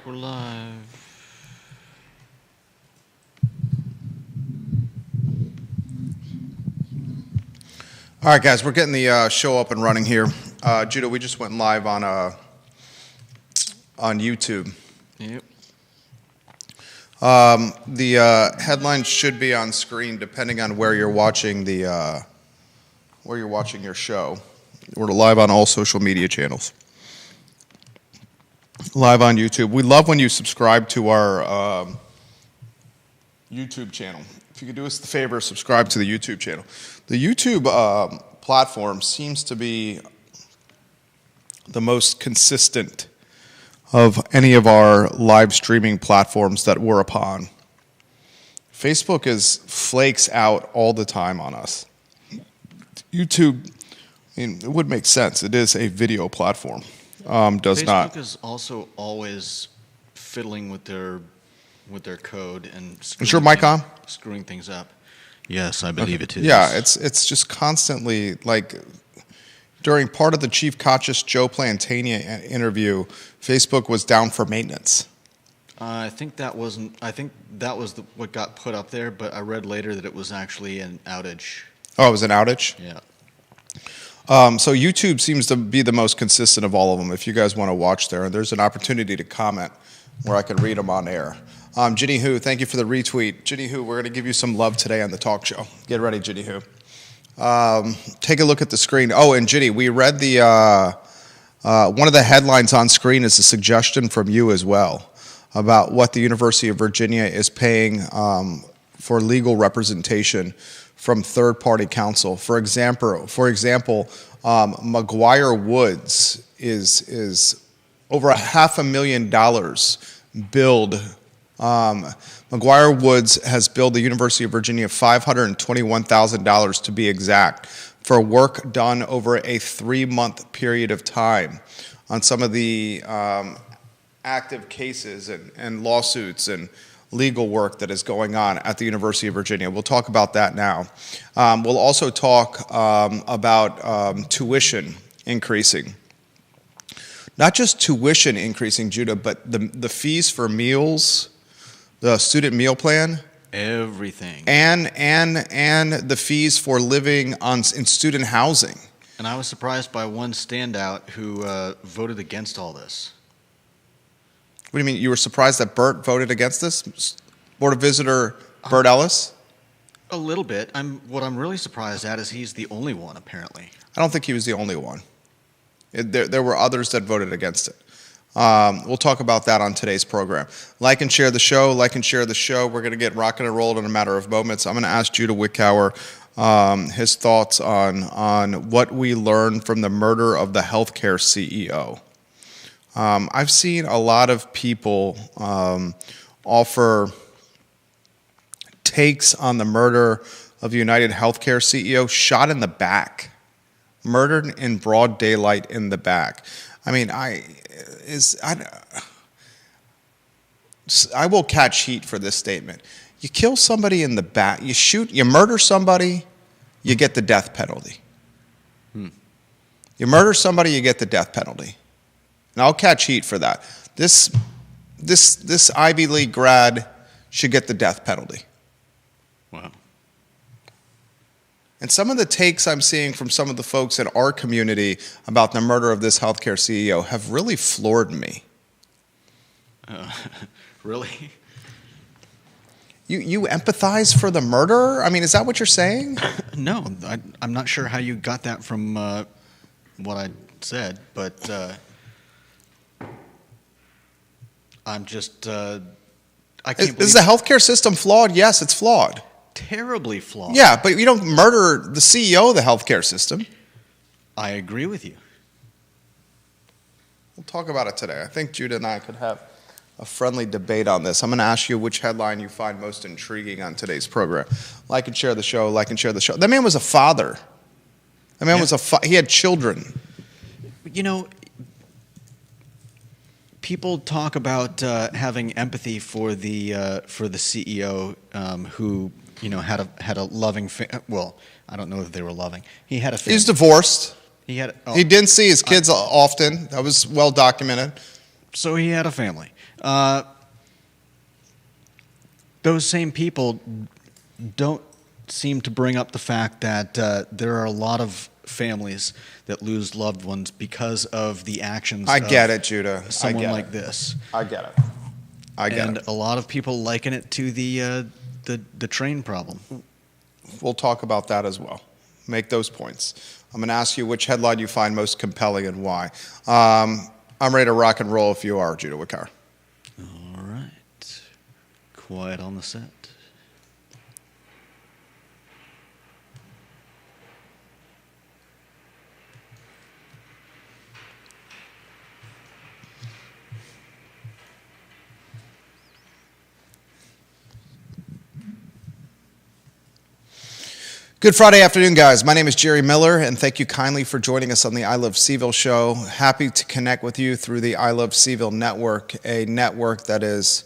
We're live. All right, guys, we're getting the show up and running here. Judah, we just went live on YouTube. Yep. The headlines should be on screen depending on where you're watching your show. We're live on all social media channels. Live on YouTube. We love when you subscribe to our YouTube channel. If you could do us the favor, subscribe to the YouTube channel. The YouTube platform seems to be the most consistent of any of our live streaming platforms that we're upon. Facebook flakes out all the time on us. YouTube, I mean, it would make sense. It is a video platform. Facebook is also always fiddling with their code and is your mic on? Screwing things up. Yes, I believe it is. Yeah, it's just constantly like during part of the Chief Conscious Joe Plantania interview, Facebook was down for maintenance. I think that was what got put up there, but I read later that it was actually an outage. Oh, it was an outage? Yeah. So YouTube seems to be the most consistent of all of them. If you guys want to watch there, there's an opportunity to comment where I can read them on air. Ginny Who, thank you for the retweet. Ginny Who, we're going to give you some love today on the talk show. Get ready, Ginny Who. Take a look at the screen. Oh, and Ginny, we read the one of the headlines on screen is a suggestion from you as well about what the University of Virginia is paying for legal representation from third-party counsel. For example, McGuire Woods is over $500,000 billed. McGuire Woods has billed the University of Virginia $521,000 to be exact for work done over a 3-month period of time on some of the active cases and lawsuits and legal work that is going on at the University of Virginia. We'll talk about that now. We'll also talk about tuition increasing. Not just tuition increasing, Judah, but the fees for meals, the student meal plan, everything, and the fees for living in student housing. And I was surprised by one standout who voted against all this. What do you mean? You were surprised that Bert voted against this? Board of Visitor Bert Ellis? A little bit. What I'm really surprised at is he's the only one, apparently. I don't think he was the only one. There were others that voted against it. We'll talk about that on today's program. Like and share the show. Like and share the show. We're going to get rocking and rolling in a matter of moments. I'm going to ask Judah Wickower his thoughts on what we learned from the murder of the healthcare CEO. I've seen a lot of people offer takes on the murder of the United Healthcare CEO, shot in the back, murdered in broad daylight in the back. I mean, I will catch heat for this statement. You kill somebody in the back, you murder somebody, you get the death penalty. You murder somebody, you get the death penalty. And I'll catch heat for that. This Ivy League grad should get the death penalty. Wow. And some of the takes I'm seeing from some of the folks in our community about the murder of this healthcare CEO have really floored me. Really? You empathize for the murderer? I mean, is that what you're saying? No, I'm not sure how you got that from what I said, but I'm just, I can't believe... Is the healthcare system flawed? Yes, it's flawed. Terribly flawed. Yeah, but you don't murder the CEO of the healthcare system. I agree with you. We'll talk about it today. I think Judah and I could have a friendly debate on this. I'm going to ask you which headline you find most intriguing on today's program. Like and share the show, like and share the show. That man was a father. That man was he had children. You know, people talk about having empathy for the CEO who had a loving well, I don't know if they were loving. He had a family. He's divorced. He had he didn't see his kids often. That was well documented. So he had a family. Those same people don't seem to bring up the fact that there are a lot of families that lose loved ones because of the actions I of get it, Judah. someone like this. I get it. I get And it. a lot of people liken it to the train problem. We'll talk about that as well. Make those points. I'm going to ask you which headline you find most compelling and why. I'm ready to rock and roll if you are, Judah Wickar. All right. Quiet on the set. Good Friday afternoon, guys. My name is Jerry Miller, and thank you kindly for joining us on the I Love CVille show. Happy to connect with you through the I Love CVille network, a network that is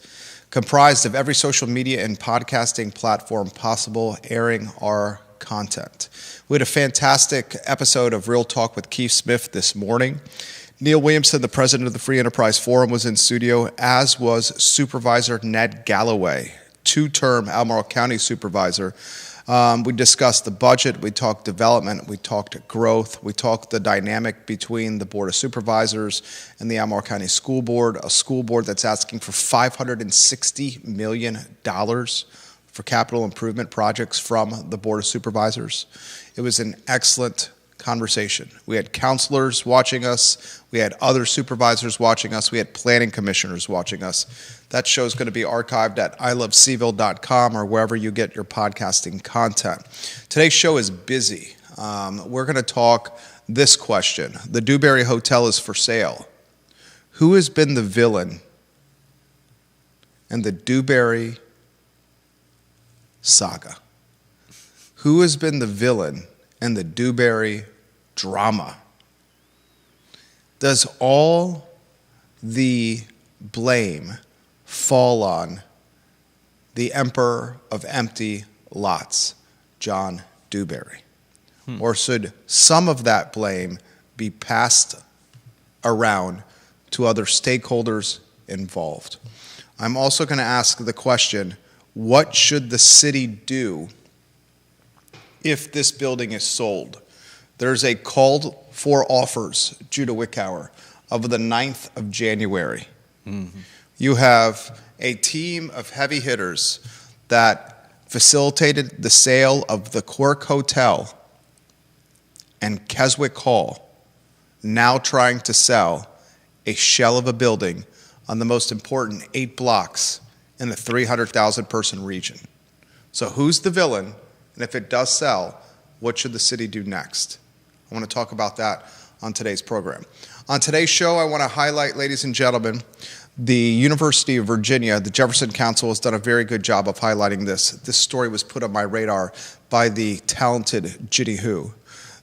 comprised of every social media and podcasting platform possible, airing our content. We had a fantastic episode of Real Talk with Keith Smith this morning. Neil Williamson, the president of the Free Enterprise Forum, was in studio, as was Supervisor Ned Galloway, two-term Albemarle County Supervisor. We discussed the budget, we talked development, we talked growth, we talked the dynamic between the Board of Supervisors and the Albemarle County School Board, a school board that's asking for $560 million for capital improvement projects from the Board of Supervisors. It was an excellent conversation. We had counselors watching us, we had other supervisors watching us, we had planning commissioners watching us. That show is going to be archived at ilovecville.com or wherever you get your podcasting content. Today's show is busy. We're going to talk this question. The Dewberry Hotel is for sale. Who has been the villain in the Dewberry saga? Who has been the villain in the Dewberry drama? Does all the blame fall on the emperor of empty lots, John Dewberry? Or should some of that blame be passed around to other stakeholders involved? I'm also going to ask the question, what should the city do if this building is sold? There's a call for offers, Judah Wickower, of the 9th of January. Mm-hmm. You have a team of heavy hitters that facilitated the sale of the Quirk Hotel and Keswick Hall, now trying to sell a shell of a building on the most important 8 blocks in the 300,000 person region. So who's the villain? And if it does sell, what should the city do next? I want to talk about that on today's program. On today's show, I want to highlight, ladies and gentlemen, the University of Virginia. The Jefferson Council has done a very good job of highlighting this. This story was put on my radar by the talented Ginny Hu.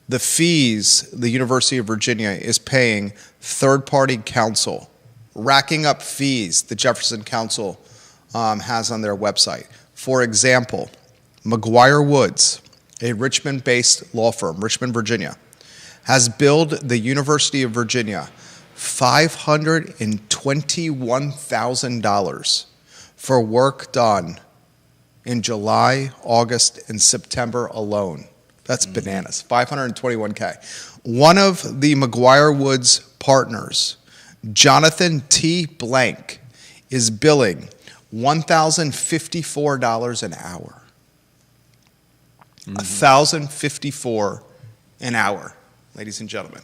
The fees the University of Virginia is paying third-party counsel, racking up fees the Jefferson Council has on their website. For example, McGuire Woods, a Richmond-based law firm, Richmond, Virginia, has billed the University of Virginia $521,000 for work done in July, August, and September alone. That's bananas, $521K. One of the McGuire Woods partners, Jonathan T. Blank, is billing $1,054 an hour. $1,054 an hour, ladies and gentlemen.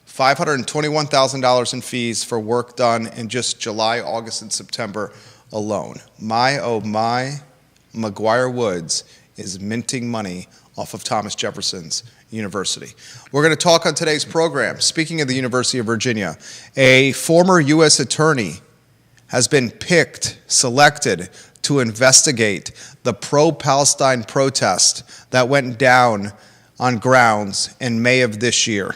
$521,000 in fees for work done in just July, August, and September alone. My, oh my, McGuire Woods is minting money off of Thomas Jefferson's University. We're going to talk on today's program. Speaking of the University of Virginia, a former U.S. attorney has been selected to investigate the pro-Palestine protest that went down on grounds in May of this year.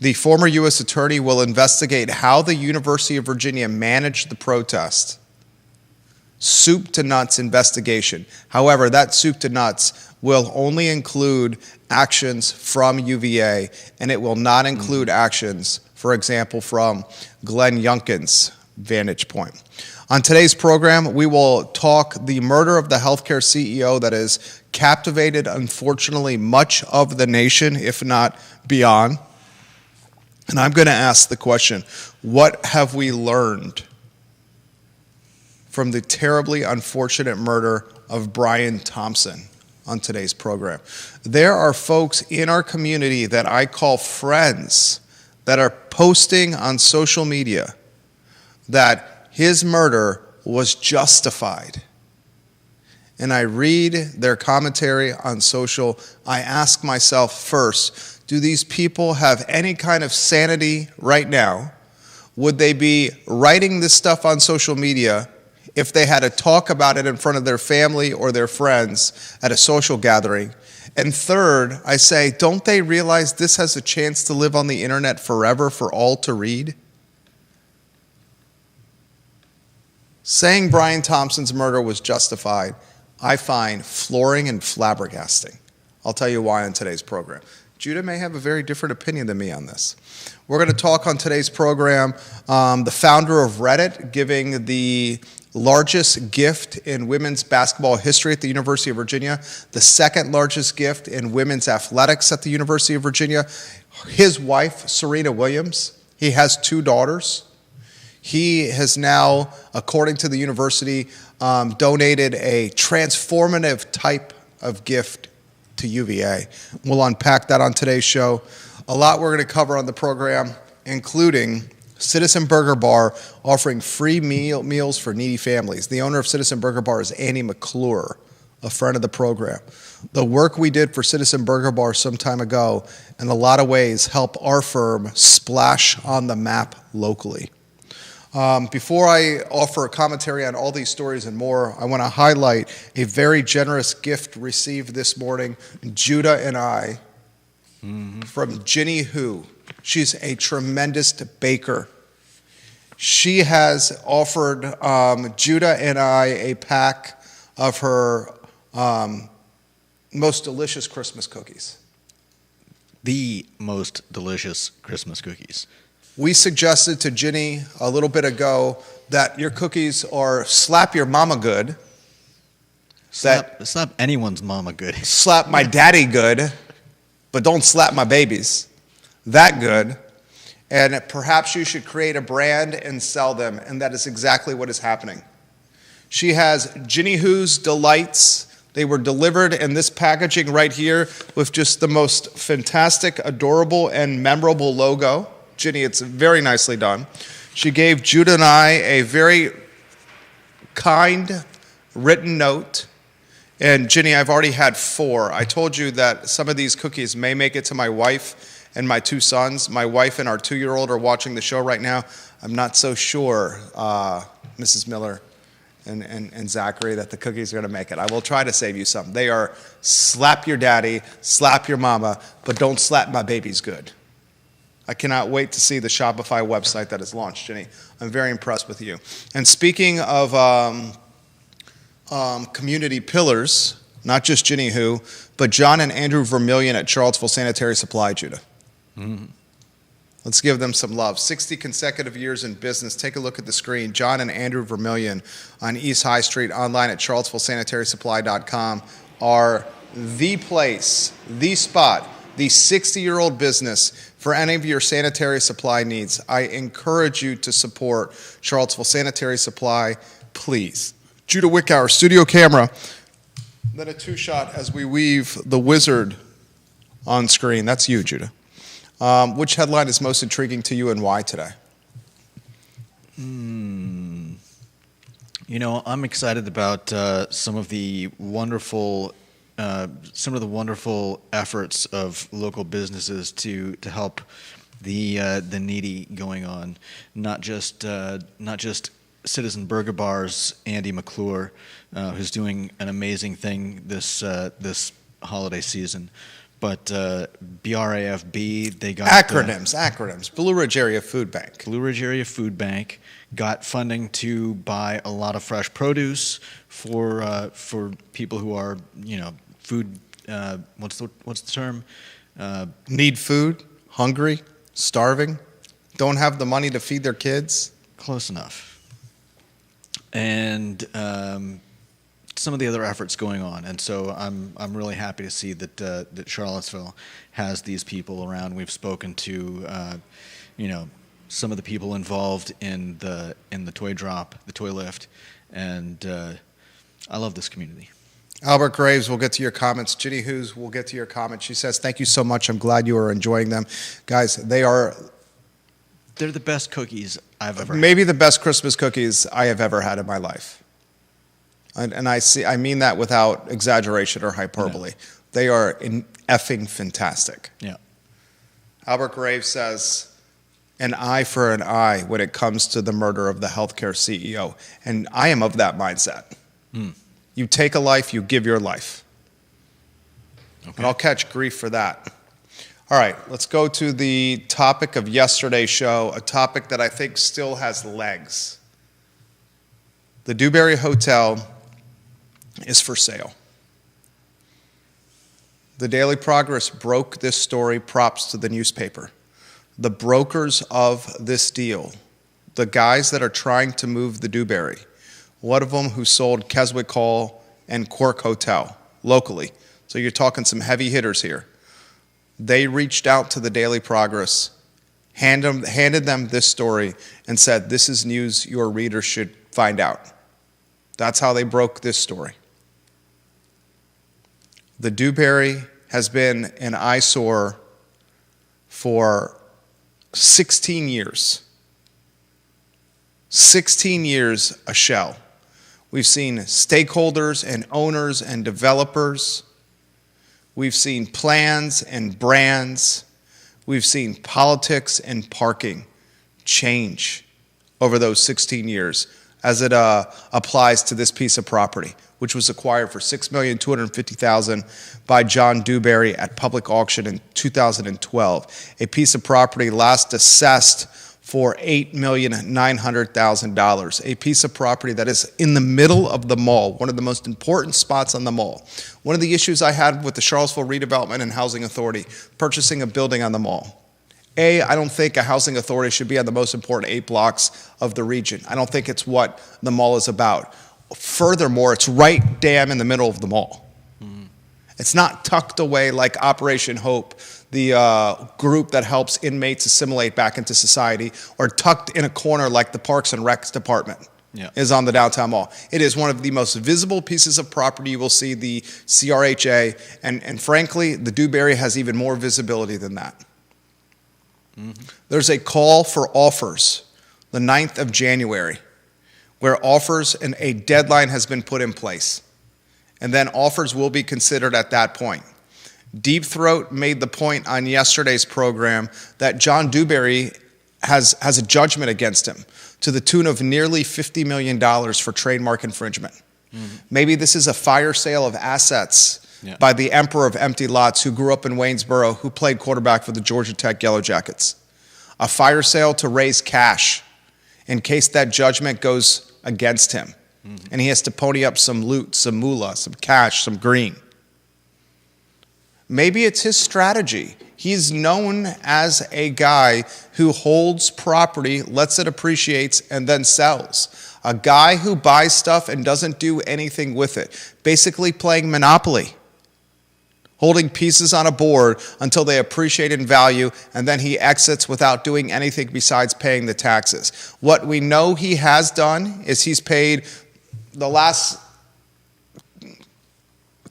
The former U.S. attorney will investigate how the University of Virginia managed the protest. Soup to nuts investigation. However, that soup to nuts will only include actions from UVA, and it will not include actions, for example, from Glenn Youngkin's vantage point. On today's program, we will talk the murder of the healthcare CEO that has captivated, unfortunately, much of the nation, if not beyond. And I'm going to ask the question, what have we learned from the terribly unfortunate murder of Brian Thompson on today's program? There are folks in our community that I call friends that are posting on social media that his murder was justified. And I read their commentary on social. I ask myself first, do these people have any kind of sanity right now? Would they be writing this stuff on social media if they had to talk about it in front of their family or their friends at a social gathering? And third, I say, don't they realize this has a chance to live on the internet forever for all to read? Saying Brian Thompson's murder was justified, I find flooring and flabbergasting. I'll tell you why on today's program. Judah may have a very different opinion than me on this. We're going to talk on today's program the founder of Reddit giving the largest gift in women's basketball history at the University of Virginia, the second largest gift in women's athletics at the University of Virginia. His wife, Serena Williams, he has 2 daughters. He has now, according to the university, donated a transformative type of gift to UVA. We'll unpack that on today's show. A lot we're going to cover on the program, including Citizen Burger Bar offering free meals for needy families. The owner of Citizen Burger Bar is Annie McClure, a friend of the program. The work we did for Citizen Burger Bar some time ago, in a lot of ways, help our firm splash on the map locally. Before I offer a commentary on all these stories and more, I want to highlight a very generous gift received this morning, Judah and I, from Ginny Hu. She's a tremendous baker. She has offered Judah and I a pack of her most delicious Christmas cookies. The most delicious Christmas cookies. We suggested to Ginny a little bit ago that your cookies are slap your mama good. Slap anyone's mama good. Slap my daddy good, but don't slap my babies. That good. And perhaps you should create a brand and sell them, and that is exactly what is happening. She has Ginny Hu's Delights. They were delivered in this packaging right here with just the most fantastic, adorable, and memorable logo. Ginny, it's very nicely done. She gave Judah and I a very kind written note. And Ginny, I've already had 4. I told you that some of these cookies may make it to my wife and my 2 sons. My wife and our 2-year-old are watching the show right now. I'm not so sure, Mrs. Miller and Zachary, that the cookies are going to make it. I will try to save you some. They are slap your daddy, slap your mama, but don't slap my babies good. I cannot wait to see the Shopify website that is launched, Ginny. I'm very impressed with you. And speaking of community pillars, not just Ginny Hu, but John and Andrew Vermillion at Charlottesville Sanitary Supply, Judah. Let's give them some love. 60 consecutive years in business. Take a look at the screen. John and Andrew Vermillion on East High Street, online at charlottesvillesanitarysupply.com, are the place, the spot, the 60-year-old business for any of your sanitary supply needs. I encourage you to support Charlottesville Sanitary Supply, please. Judah Wickower, studio camera. Then a 2-shot as we weave the wizard on screen. That's you, Judah. Which headline is most intriguing to you and why today? You know, I'm excited about some of the wonderful efforts of local businesses to help the needy going on. Not just Citizen Burger Bar's Andy McClure, who's doing an amazing thing this holiday season, but BRAFB, they got acronyms. Blue Ridge Area Food Bank. Blue Ridge Area Food Bank got funding to buy a lot of fresh produce for people who are, food. What's the term? Need food, hungry, starving, don't have the money to feed their kids. Close enough. And some of the other efforts going on, and so I'm really happy to see that Charlottesville has these people around. We've spoken to some of the people involved in the toy drop, the toy lift, and I love this community. Albert Graves, we'll get to your comments. Ginny Hughes, we'll get to your comments. She says, thank you so much. I'm glad you are enjoying them. Guys, they're the best cookies I've ever had. Maybe the best Christmas cookies I have ever had in my life. And I mean that without exaggeration or hyperbole. Yeah. They are effing fantastic. Yeah. Albert Graves says, an eye for an eye when it comes to the murder of the healthcare CEO. And I am of that mindset. You take a life, you give your life. Okay. And I'll catch grief for that. All right, let's go to the topic of yesterday's show, a topic that I think still has legs. The Dewberry Hotel is for sale. The Daily Progress broke this story, props to the newspaper. The brokers of this deal, the guys that are trying to move the Dewberry, one of them who sold Keswick Hall and Cork Hotel locally. So you're talking some heavy hitters here. They reached out to the Daily Progress, handed them this story, and said, this is news your readers should find out. That's how they broke this story. The Dewberry has been an eyesore for 16 years. 16 years a shell. We've seen stakeholders and owners and developers. We've seen plans and brands. We've seen politics and parking change over those 16 years as it applies to this piece of property, which was acquired for $6,250,000 by John Dewberry at public auction in 2012. A piece of property last assessed for $8,900,000. A piece of property that is in the middle of the mall, one of the most important spots on the mall. One of the issues I had with the Charlottesville Redevelopment and Housing Authority purchasing a building on the mall. I don't think a housing authority should be on the most important 8 blocks of the region. I don't think it's what the mall is about. Furthermore, it's right damn in the middle of the mall. Mm-hmm. It's not tucked away like Operation Hope, the group that helps inmates assimilate back into society, or tucked in a corner like the Parks and Recs department is on the downtown mall. It is one of the most visible pieces of property you will see, the CRHA, and frankly, the Dewberry has even more visibility than that. Mm-hmm. There's a call for offers the 9th of January, where offers and a deadline has been put in place. And then offers will be considered at that point. Deep Throat made the point on yesterday's program that John Dewberry has a judgment against him to the tune of nearly $50 million for trademark infringement. Mm-hmm. Maybe this is a fire sale of assets by the emperor of empty lots who grew up in Waynesboro, who played quarterback for the Georgia Tech Yellow Jackets. A fire sale to raise cash in case that judgment goes against him. Mm-hmm. And he has to pony up some loot, some moolah, some cash, some green. Maybe it's his strategy. He's known as a guy who holds property, lets it appreciate, and then sells. A guy who buys stuff and doesn't do anything with it. Basically playing Monopoly. Holding pieces on a board until they appreciate in value, and then he exits without doing anything besides paying the taxes. What we know he has done is he's paid the last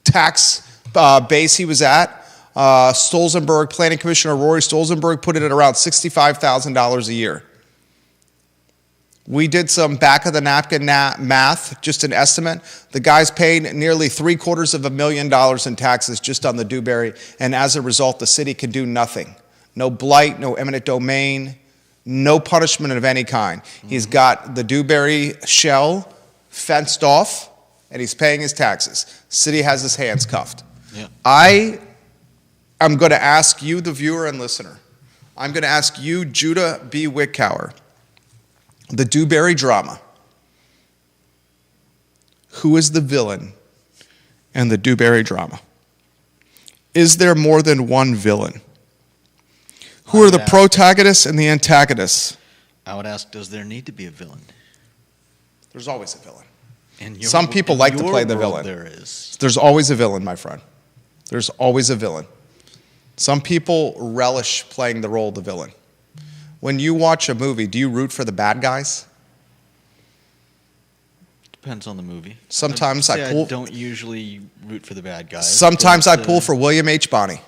tax base he was at. Stolzenberg, Planning Commissioner Rory Stolzenberg, put it at around $65,000 a year. We did some back-of-the-napkin math, just an estimate. The guy's paid nearly $750,000 in taxes just on the Dewberry, and as a result, the city can do nothing. No blight, no eminent domain, no punishment of any kind. Mm-hmm. He's got the Dewberry shell fenced off, and he's paying his taxes. City has his hands cuffed. Yeah. I'm going to ask you, the viewer and listener, I'm going to ask you, Judah B. Wickower, the Dewberry drama. Who is the villain in the Dewberry drama? Is there more than one villain? Who are the protagonists and the antagonists? I would ask, does there need to be a villain? There's always a villain. In Some people like to play the world, villain. There is. There's always a villain, my friend. There's always a villain. Some people relish playing the role of the villain. When you watch a movie, do you root for the bad guys? Depends on the movie. Sometimes I don't usually root for the bad guys. Sometimes I pull for William H. Bonney.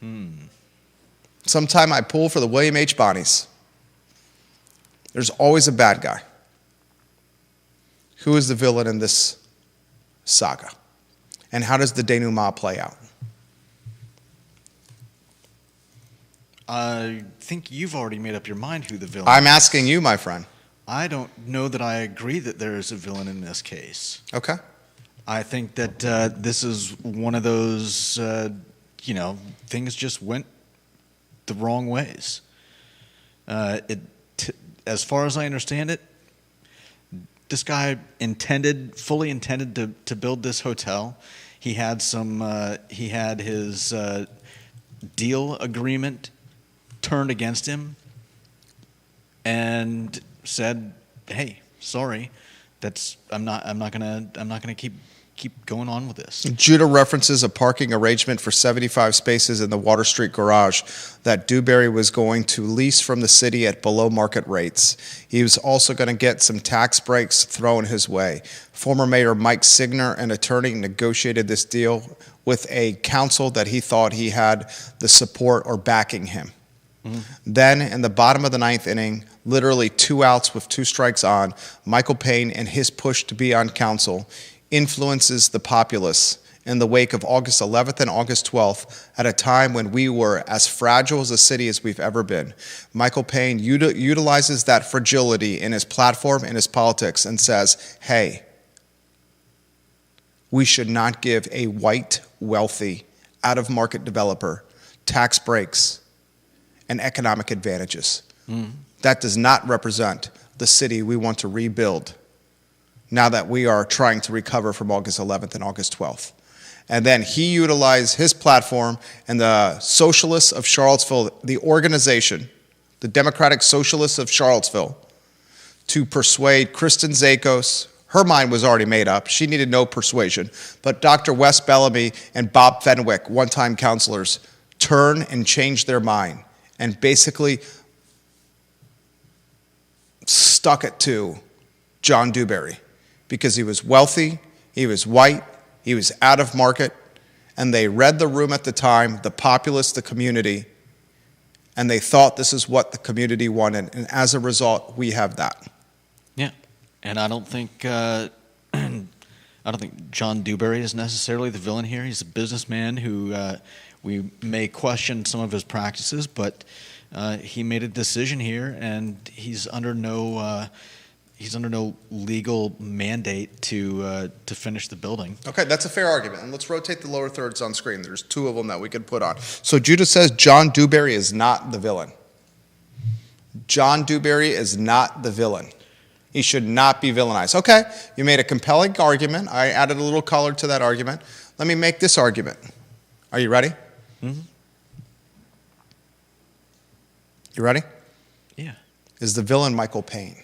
Hmm. Sometimes I pull for the William H. Bonnies. There's always a bad guy. Who is the villain in this saga? And how does the denouement play out? I think you've already made up your mind who the villain I'm is. asking you, my friend. I don't know that I agree that there is a villain in this case. Okay. I think that this is one of those, things just went the wrong ways. As far as I understand it, this guy fully intended to build this hotel. He had his deal agreement turned against him and said, "Hey, sorry, I'm not gonna keep going on with this." Judah references a parking arrangement for 75 spaces in the Water Street garage that Dewberry was going to lease from the city at below market rates. He was also going to get some tax breaks thrown his way. Former Mayor Mike Signer, an attorney, negotiated this deal with a counsel that he thought he had the support or backing him. Mm-hmm. Then, in the bottom of the ninth inning, literally 2 outs with 2 strikes on, Michael Payne and his push to be on council influences the populace in the wake of August 11th and August 12th at a time when we were as fragile as a city as we've ever been. Michael Payne utilizes that fragility in his platform, in his politics, and says, hey, we should not give a white, wealthy, out-of-market developer tax breaks and economic advantages. Mm. That does not represent the city we want to rebuild now that we are trying to recover from August 11th and August 12th. And then he utilized his platform and the Socialists of Charlottesville, the organization, the Democratic Socialists of Charlottesville, to persuade Kristen Zakos. Her mind was already made up. She needed no persuasion. But Dr. Wes Bellamy and Bob Fenwick, one-time counselors, turn and change their mind and basically stuck it to John Dewberry because he was wealthy, he was white, he was out of market, and they read the room at the time, the populace, the community, and they thought this is what the community wanted. And as a result, we have that. Yeah, and I don't think John Dewberry is necessarily the villain here. He's a businessman who we may question some of his practices, but he made a decision here, and he's under no legal mandate to finish the building. Okay, that's a fair argument. And let's rotate the lower thirds on screen. There's 2 of them that we could put on. So Judah says John Dewberry is not the villain. John Dewberry is not the villain. He should not be villainized. Okay, you made a compelling argument. I added a little color to that argument. Let me make this argument. Are you ready? Mm-hmm. You ready? Yeah. Is the villain Michael Payne?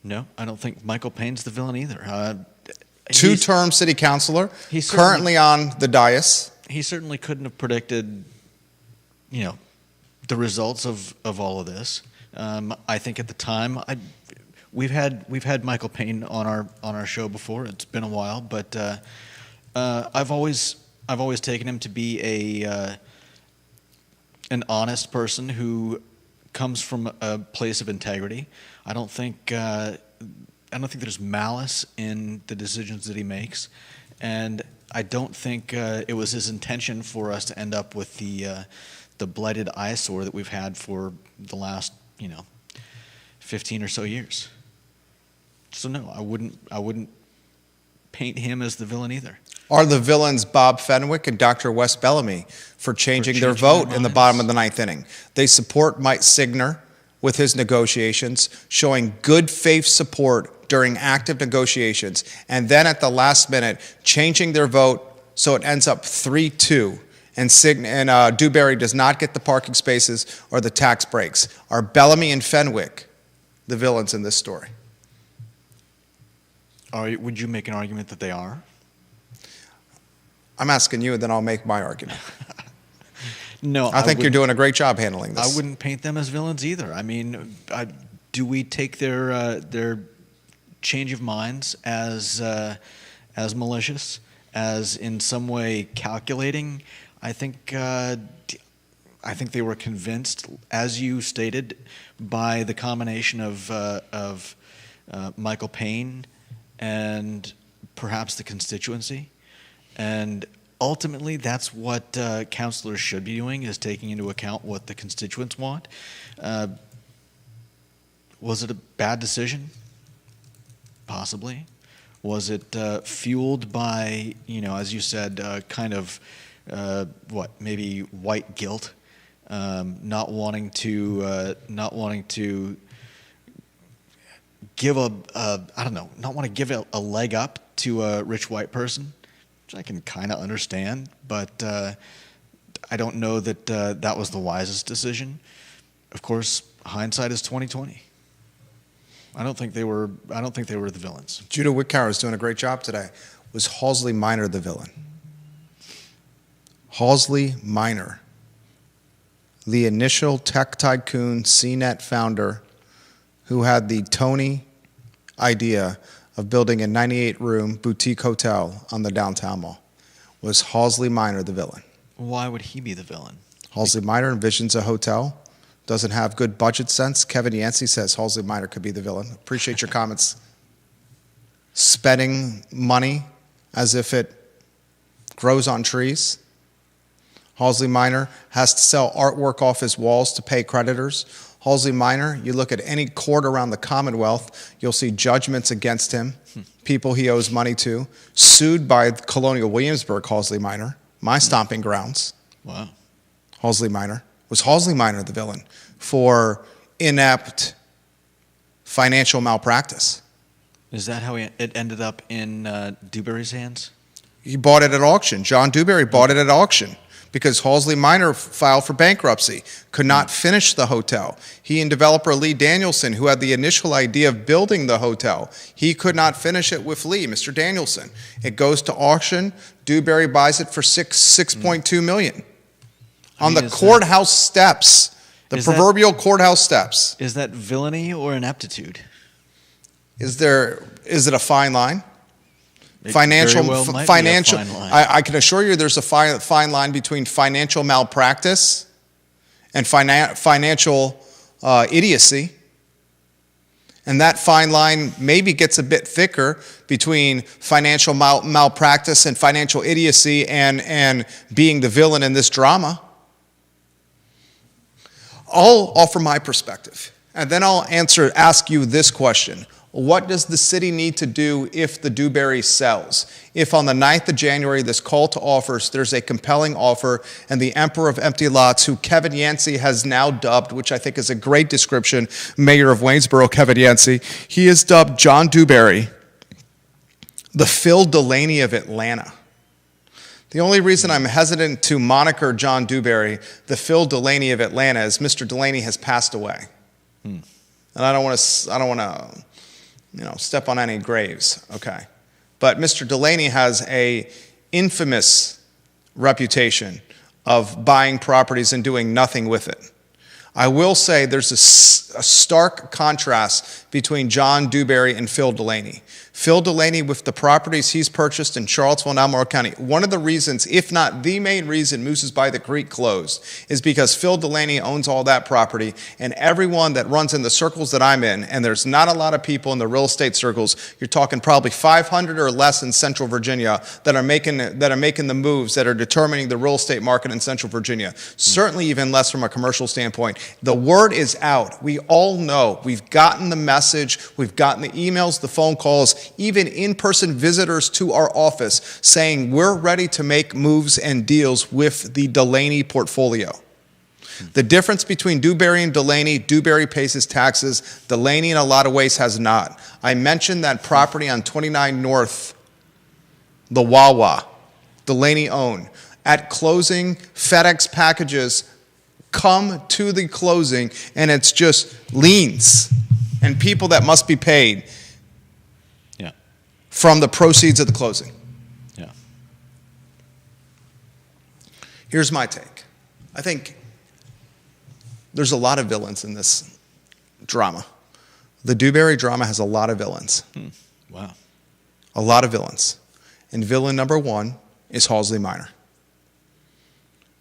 No, I don't think Michael Payne's the villain either. 2-term city councilor, currently on the dais. He certainly couldn't have predicted, the results of all of this. I think at the time, we've had Michael Payne on our show before. It's been a while, but I've always taken him to be an honest person who comes from a place of integrity. I don't think there's malice in the decisions that he makes, and I don't think it was his intention for us to end up with the blighted eyesore that we've had for the last 15 or so years. So no, I wouldn't paint him as the villain either. Are the villains Bob Fenwick and Dr. Wes Bellamy for changing their vote in the bottom of the ninth inning? They support Mike Signer with his negotiations, showing good faith support during active negotiations, and then at the last minute, changing their vote so it ends up 3-2, and Dewberry does not get the parking spaces or the tax breaks. Are Bellamy and Fenwick the villains in this story? Would you make an argument that they are? I'm asking you, and then I'll make my argument. No, I think you're doing a great job handling this. I wouldn't paint them as villains either. I mean, do we take their change of minds as malicious, as in some way calculating? I think they were convinced, as you stated, by the combination of Michael Payne and perhaps the constituency, and ultimately that's what councilors should be doing, is taking into account what the constituents want. Was it a bad decision? Possibly. Was it fueled by, as you said, kind of maybe white guilt, not wanting to give not want to give a leg up to a rich white person, which I can kind of understand, but I don't know that that was the wisest decision. Of course, hindsight is 20/20. I don't think they were the villains. Judah Wickower is doing a great job today. Was Halsey Minor the villain? Halsey Minor, the initial tech tycoon, CNET founder, who had the Tony idea of building a 98-room boutique hotel on the downtown mall. Was Halsey Minor the villain? Why would he be the villain? Halsey Minor envisions a hotel, doesn't have good budget sense. Kevin Yancey says Halsey Minor could be the villain. Appreciate your comments. Spending money as if it grows on trees. Halsey Minor has to sell artwork off his walls to pay creditors. Halsey Minor, you look at any court around the Commonwealth, you'll see judgments against him, people he owes money to, sued by Colonial Williamsburg, Halsey Minor, my stomping grounds. Wow. Halsey Minor. Was Halsey Minor the villain for inept financial malpractice? Is that how it ended up in Dewberry's hands? He bought it at auction. John Dewberry bought it at auction because Halsey Minor filed for bankruptcy, could not finish the hotel. He and developer Lee Danielson, who had the initial idea of building the hotel, he could not finish it with Lee, Mr. Danielson. It goes to auction. Dewberry buys it for $6.2 million. On the courthouse steps, the proverbial courthouse steps. Is that villainy or ineptitude? Is it a fine line? Financial. I can assure you there's a fine line between financial malpractice and financial idiocy. And that fine line maybe gets a bit thicker between financial malpractice and financial idiocy and being the villain in this drama. I'll offer my perspective, and then I'll ask you this question. What does the city need to do if the Dewberry sells? If on the 9th of January, this call to offers, there's a compelling offer, and the Emperor of Empty Lots, who Kevin Yancey has now dubbed, which I think is a great description, Mayor of Waynesboro, Kevin Yancey, he has dubbed John Dewberry the Phil Delaney of Atlanta. The only reason I'm hesitant to moniker John Dewberry the Phil Delaney of Atlanta is Mr. Delaney has passed away. And I don't want to step on any graves, okay? But Mr. Delaney has an infamous reputation of buying properties and doing nothing with it. I will say there's a stark contrast between John Dewberry and Phil Delaney. Phil Delaney, with the properties he's purchased in Charlottesville and Albemarle County, one of the reasons, if not the main reason, Moose's by the Creek closed is because Phil Delaney owns all that property, and everyone that runs in the circles that I'm in, and there's not a lot of people in the real estate circles, you're talking probably 500 or less in Central Virginia that are making the moves that are determining the real estate market in Central Virginia. Certainly even less from a commercial standpoint. The word is out. We all know. We've gotten the message. We've gotten the emails, the phone calls, even in-person visitors to our office saying we're ready to make moves and deals with the Delaney portfolio. The difference between Dewberry and Delaney, Dewberry pays his taxes. Delaney in a lot of ways has not. I mentioned that property on 29 North, the Wawa, Delaney owned. at closing. FedEx packages come to the closing, and it's just liens and people that must be paid from the proceeds of the closing. Yeah. Here's my take. I think there's a lot of villains in this drama. The Dewberry drama has a lot of villains. Wow. A lot of villains. And villain number one is Halsey Minor.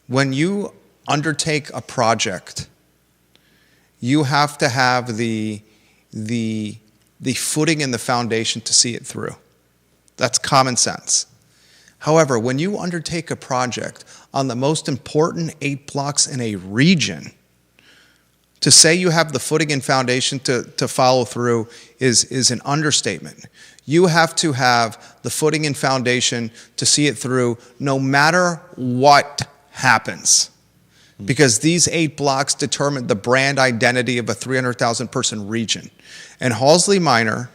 When you undertake a project, you have to have the footing and the foundation to see it through. That's common sense. However, when you undertake a project on the most important 8 blocks in a region, to say you have the footing and foundation to follow through is an understatement. You have to have the footing and foundation to see it through no matter what happens. Because these 8 blocks determine the brand identity of a 300,000 person region. And Halsey Minor,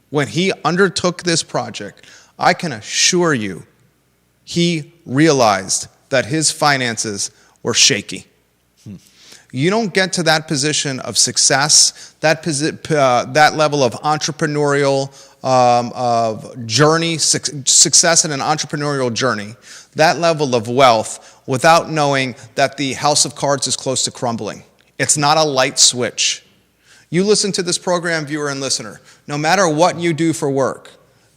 when he undertook this project, I can assure you, he realized that his finances were shaky. You don't get to that position of success, that level of entrepreneurial journey, success in an entrepreneurial journey, that level of wealth, without knowing that the house of cards is close to crumbling. It's not a light switch. You listen to this program, viewer and listener, no matter what you do for work,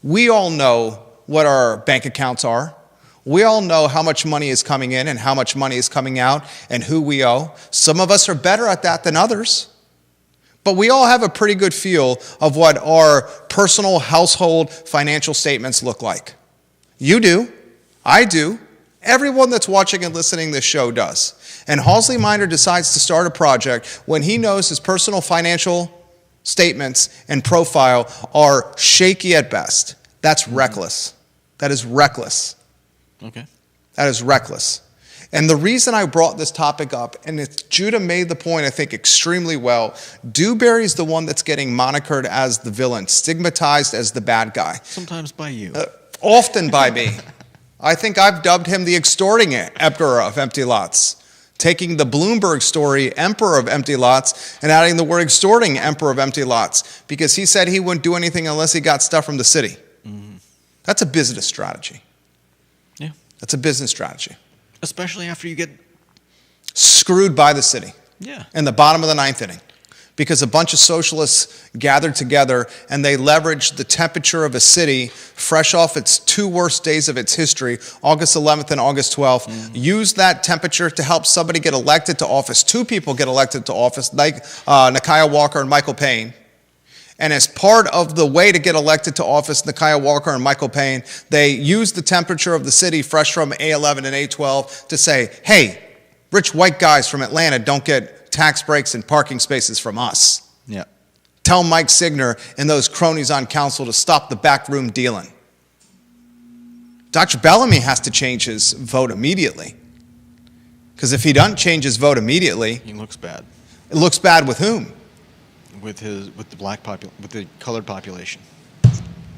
we all know what our bank accounts are. We all know how much money is coming in and how much money is coming out and who we owe. Some of us are better at that than others. But we all have a pretty good feel of what our personal household financial statements look like. You do. I do. Everyone that's watching and listening to this show does. And Halsey Minor decides to start a project when he knows his personal financial statements and profile are shaky at best. That's reckless. That is reckless. Okay. That is reckless. And the reason I brought this topic up, and Judah made the point, I think, extremely well, Dewberry's the one that's getting monikered as the villain, stigmatized as the bad guy. Sometimes by you. Often by me. I think I've dubbed him the extorting emperor of empty lots, taking the Bloomberg story, emperor of empty lots, and adding the word extorting, emperor of empty lots, because he said he wouldn't do anything unless he got stuff from the city. Mm-hmm. That's a business strategy. Yeah. That's a business strategy. Especially after you get screwed by the city. Yeah. In the bottom of the ninth inning. Because a bunch of socialists gathered together and they leveraged the temperature of a city fresh off its 2 worst days of its history, August 11th and August 12th, used that temperature to help somebody get elected to office. 2 people get elected to office, like Nikiah Walker and Michael Payne. And as part of the way to get elected to office, Nikiah Walker and Michael Payne, they used the temperature of the city fresh from A11 and A12 to say, hey, rich white guys from Atlanta don't get tax breaks and parking spaces from us. Yeah. Tell Mike Signer and those cronies on council to stop the backroom dealing. Dr. Bellamy has to change his vote immediately. Because if he doesn't change his vote immediately, he looks bad. It looks bad with whom? With the colored population.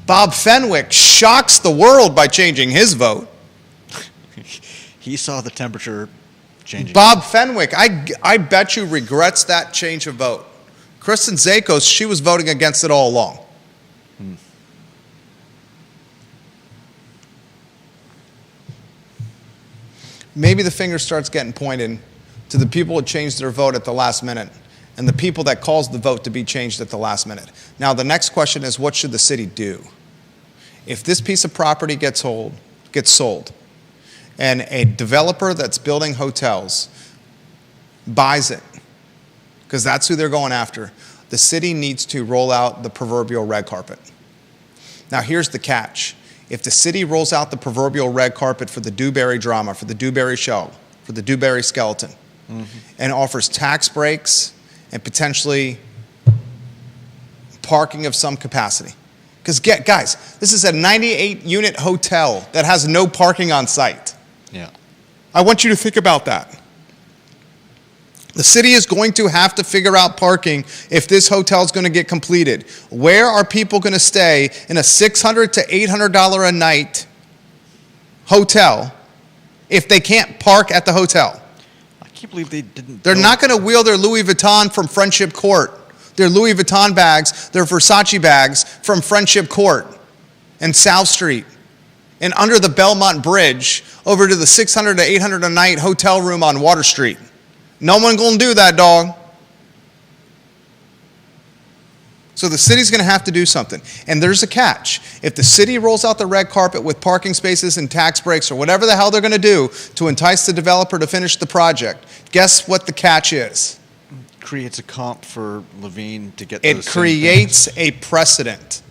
Bob Fenwick shocks the world by changing his vote. He saw the temperature changing. Bob Fenwick, I bet you regrets that change of vote. Kristen Zakos, she was voting against it all along. Maybe the finger starts getting pointed to the people who changed their vote at the last minute and the people that caused the vote to be changed at the last minute. Now, the next question is, what should the city do? If this piece of property gets sold, and a developer that's building hotels buys it, because that's who they're going after, the city needs to roll out the proverbial red carpet. Now, here's the catch. If the city rolls out the proverbial red carpet for the Dewberry drama, for the Dewberry show, for the Dewberry skeleton, and offers tax breaks and potentially parking of some capacity. Because guys, this is a 98-unit hotel that has no parking on site. Yeah. I want you to think about that. The city is going to have to figure out parking if this hotel is going to get completed. Where are people going to stay in a $600 to $800 a night hotel if they can't park at the hotel. I can't believe they didn't. They're not going to wheel their Louis Vuitton from Friendship Court, their Louis Vuitton bags, their Versace bags from Friendship Court and South Street and under the Belmont Bridge over to the $600 to $800 a night hotel room on Water Street. No one going to do that, dog. So the city's going to have to do something. And there's a catch. If the city rolls out the red carpet with parking spaces and tax breaks or whatever the hell they're going to do to entice the developer to finish the project, guess what the catch is? Creates a comp for Levine to get those. It creates a precedent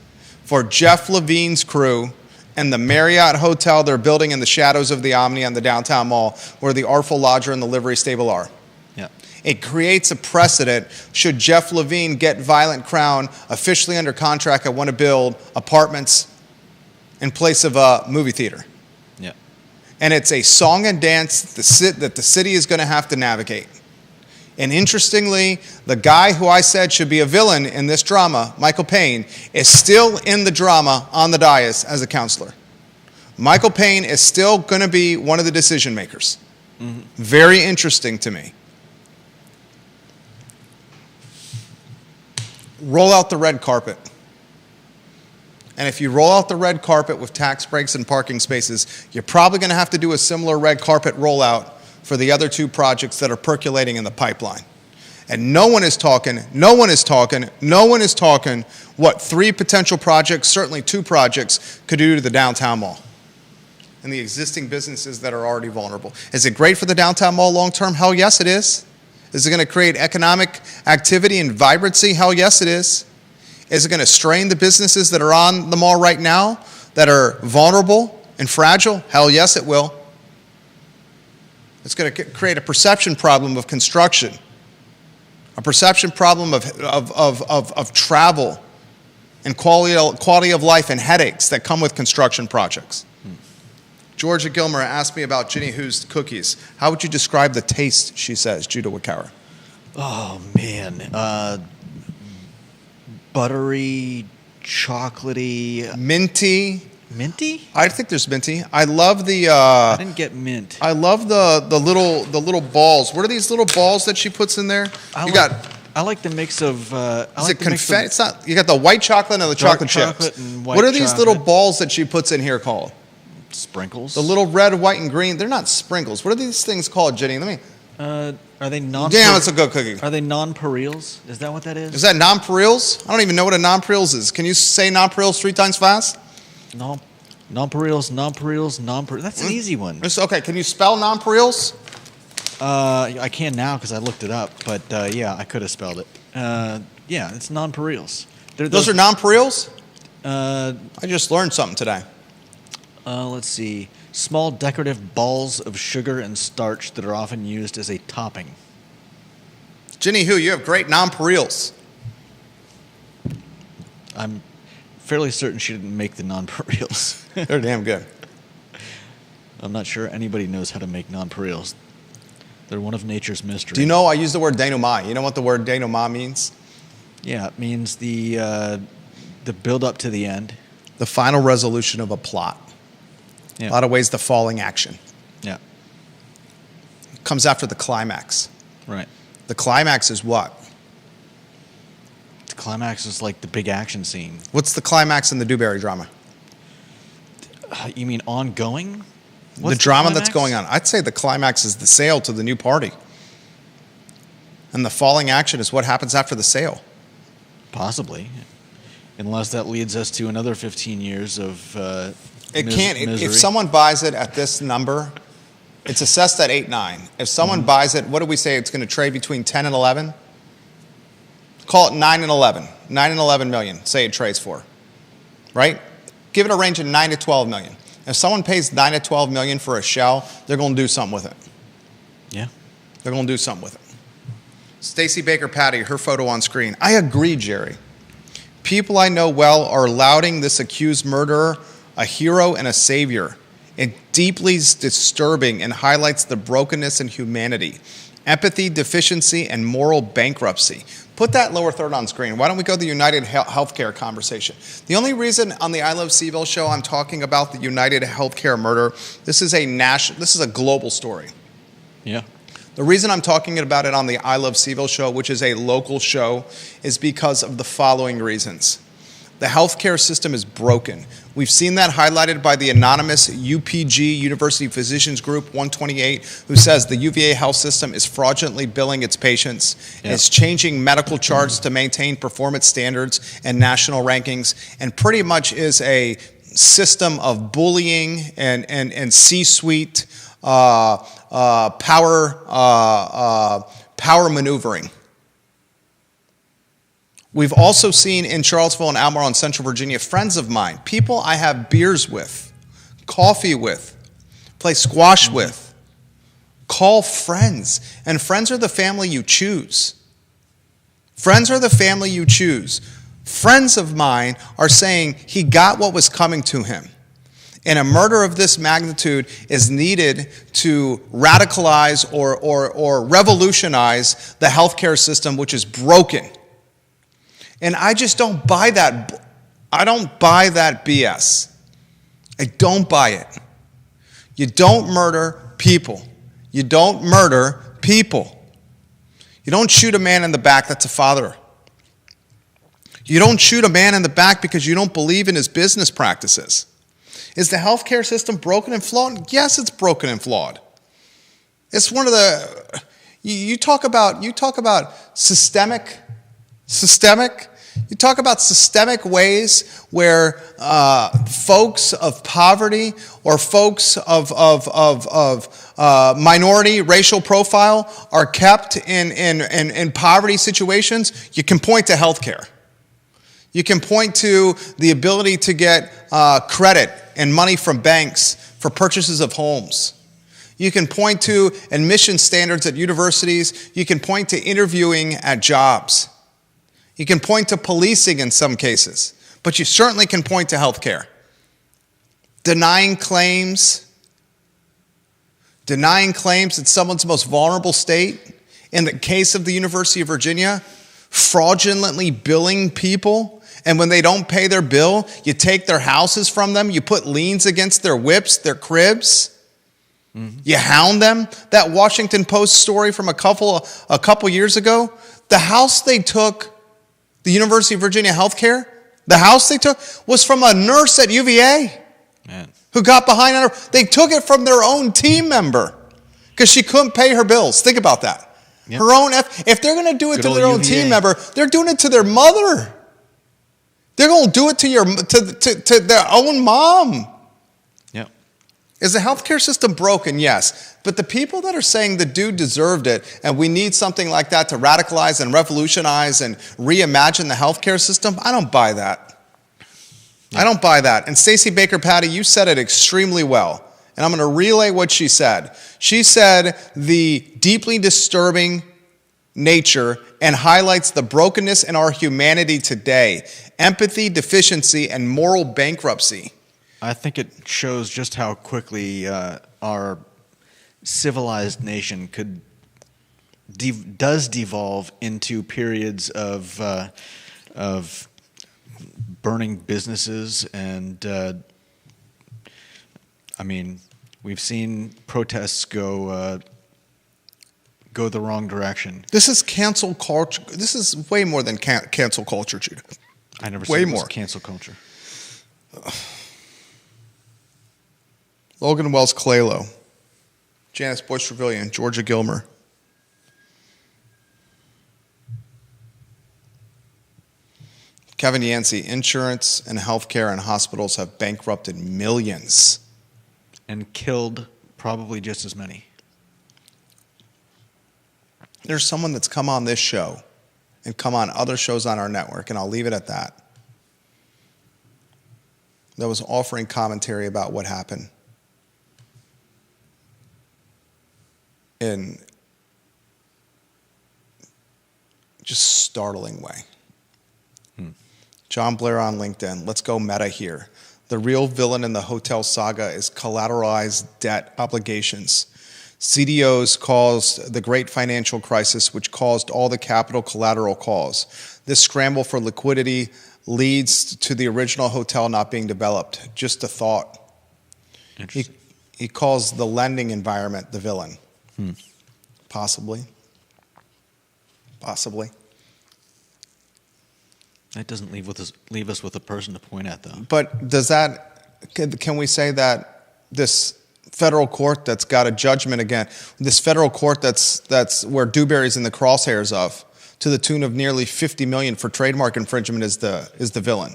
for Jeff Levine's crew and the Marriott Hotel they're building in the shadows of the Omni on the downtown mall where the Artful Lodger and the Livery Stable are. Yeah. It creates a precedent should Jeff Levine get Violent Crown officially under contract and want to build apartments in place of a movie theater. Yeah. And it's a song and dance that the city is going to have to navigate. And interestingly, the guy who I said should be a villain in this drama, Michael Payne, is still in the drama on the dais as a counselor. Michael Payne is still going to be one of the decision makers. Mm-hmm. Very interesting to me. Roll out the red carpet. And if you roll out the red carpet with tax breaks and parking spaces, you're probably going to have to do a similar red carpet rollout for the other two projects that are percolating in the pipeline. And no one is talking what three potential projects, certainly two projects, could do to the downtown mall and the existing businesses that are already vulnerable. Is it great for the downtown mall long term? Hell yes, it is. Is it going to create economic activity and vibrancy? Hell yes, it is. Is it going to strain the businesses that are on the mall right now that are vulnerable and fragile? Hell yes, it will. It's going to create a perception problem of construction, a perception problem of travel and quality of life and headaches that come with construction projects. Georgia Gilmer asked me about Ginny Who's cookies. How would you describe the taste, she says, Judah Wickower? Oh, man. Buttery, chocolatey. Minty. Minty? I think there's minty. I love the... I didn't get mint. I love the little balls. What are these little balls that she puts in there? I like the mix of... is it confetti? It's not... You got the white chocolate and the chocolate chips. And white what are these chocolate. little balls that she puts in here called? Sprinkles. The little red, white, and green. They're not sprinkles. What are these things called, Jenny? Let me... Are they non... Damn, it's a good cookie. Are they nonpareils? Is that what that is? Is that nonpareils? I don't even know what a nonpareils is. Can you say nonpareils 3 times fast? No. Nonpareils. That's an easy one. Okay, can you spell nonpareils? I can now because I looked it up, but yeah, I could have spelled it. Yeah, it's nonpareils. Those are nonpareils? I just learned something today. Let's see. Small decorative balls of sugar and starch that are often used as a topping. Ginny Who, you have great nonpareils. I'm fairly certain she didn't make the nonpareils. They're damn good. I'm not sure anybody knows how to make nonpareils. They're one of nature's mysteries. Do you know I use the word denouement? You know what the word denouement means? Yeah, it means the build up to the end. The final resolution of a plot. Yeah. A lot of ways the falling action. Yeah. It comes after the climax. Right. The climax is what? The climax is like the big action scene. What's the climax in the Dewberry drama? You mean ongoing? The drama that's going on. I'd say the climax is the sale to the new party. And the falling action is what happens after the sale. Possibly. Unless that leads us to another 15 years of misery. If someone buys it at this number, it's assessed at 8.9. If someone buys it, what do we say it's going to trade between 10 and 11? Call it 9 and 11. 9 and 11 million, say it trades for. Right? Give it a range of 9 to 12 million. If someone pays 9 to 12 million for a shell, they're going to do something with it. Yeah. They're going to do something with it. Stacey Baker Patty, her photo on screen. I agree, Jerry. People I know well are lauding this accused murderer a hero and a savior. It deeply disturbing and highlights the brokenness in humanity, empathy deficiency, and moral bankruptcy. Put that lower third on screen. Why don't we go to the United Healthcare conversation? The only reason on the I Love CVille show I'm talking about the United Healthcare murder, this is a global story. Yeah. The reason I'm talking about it on the I Love CVille show, which is a local show, is because of the following reasons. The healthcare system is broken. We've seen that highlighted by the anonymous UPG, University Physicians Group 128, who says the UVA health system is fraudulently billing its patients, and it's changing medical charts to maintain performance standards and national rankings, and pretty much is a system of bullying and C-suite power maneuvering. We've also seen in Charlottesville and Albemarle in Central Virginia, friends of mine, people I have beers with, coffee with, play squash with, call friends. And friends are the family you choose. Friends are the family you choose. Friends of mine are saying he got what was coming to him. And a murder of this magnitude is needed to radicalize or revolutionize the healthcare system, which is broken. And I just don't buy that. I don't buy that BS. I don't buy it. You don't murder people. You don't murder people. You don't shoot a man in the back that's a father. You don't shoot a man in the back because you don't believe in his business practices. Is the healthcare system broken and flawed? Yes, it's broken and flawed. It's one of the, you talk about systemic. You talk about systemic ways where folks of poverty or folks of minority racial profile are kept in poverty situations. You can point to healthcare. You can point to the ability to get credit and money from banks for purchases of homes. You can point to admission standards at universities. You can point to interviewing at jobs. You can point to policing in some cases, but you certainly can point to healthcare. Denying claims in someone's most vulnerable state. In the case of the University of Virginia, fraudulently billing people, and when they don't pay their bill, you take their houses from them, you put liens against their whips, their cribs, you hound them. That Washington Post story from a couple years ago, the house they took, the University of Virginia Healthcare, the house they took was from a nurse at UVA who got behind on her. They took it from their own team member because she couldn't pay her bills. Think about that. Yep. Her own, if they're going to do it to their own team member, they're doing it to their mother. They're going to do it to their own mom. Yep. Is the healthcare system broken? Yes. But the people that are saying the dude deserved it and we need something like that to radicalize and revolutionize and reimagine the healthcare system, I don't buy that. I don't buy that. And Stacey Baker Patty, you said it extremely well. And I'm going to relay what she said. She said the deeply disturbing nature and highlights the brokenness in our humanity today, empathy deficiency, and moral bankruptcy. I think it shows just how quickly our civilized nation does devolve into periods of burning businesses and we've seen protests go the wrong direction. This is cancel culture. This is way more than cancel culture, Judah. I never said it was cancel culture. Logan Wells Claylow, Janice Boyce Trevelyan, Georgia Gilmer. Kevin Yancey, insurance and healthcare and hospitals have bankrupted millions. And killed probably just as many. There's someone that's come on this show and come on other shows on our network, and I'll leave it at that, that was offering commentary about what happened in just startling way. John Blair on LinkedIn, let's go meta here. The real villain in the hotel saga is collateralized debt obligations. CDOs caused the great financial crisis, which caused all the capital collateral calls. This scramble for liquidity leads to the original hotel not being developed. Just a thought. Interesting. He calls the lending environment the villain. Possibly. Possibly. That doesn't leave us with a person to point at, though. But can we say that this federal court that's got a judgment again, this federal court that's where Dewberry's in the crosshairs of, to the tune of nearly $50 million for trademark infringement is the villain?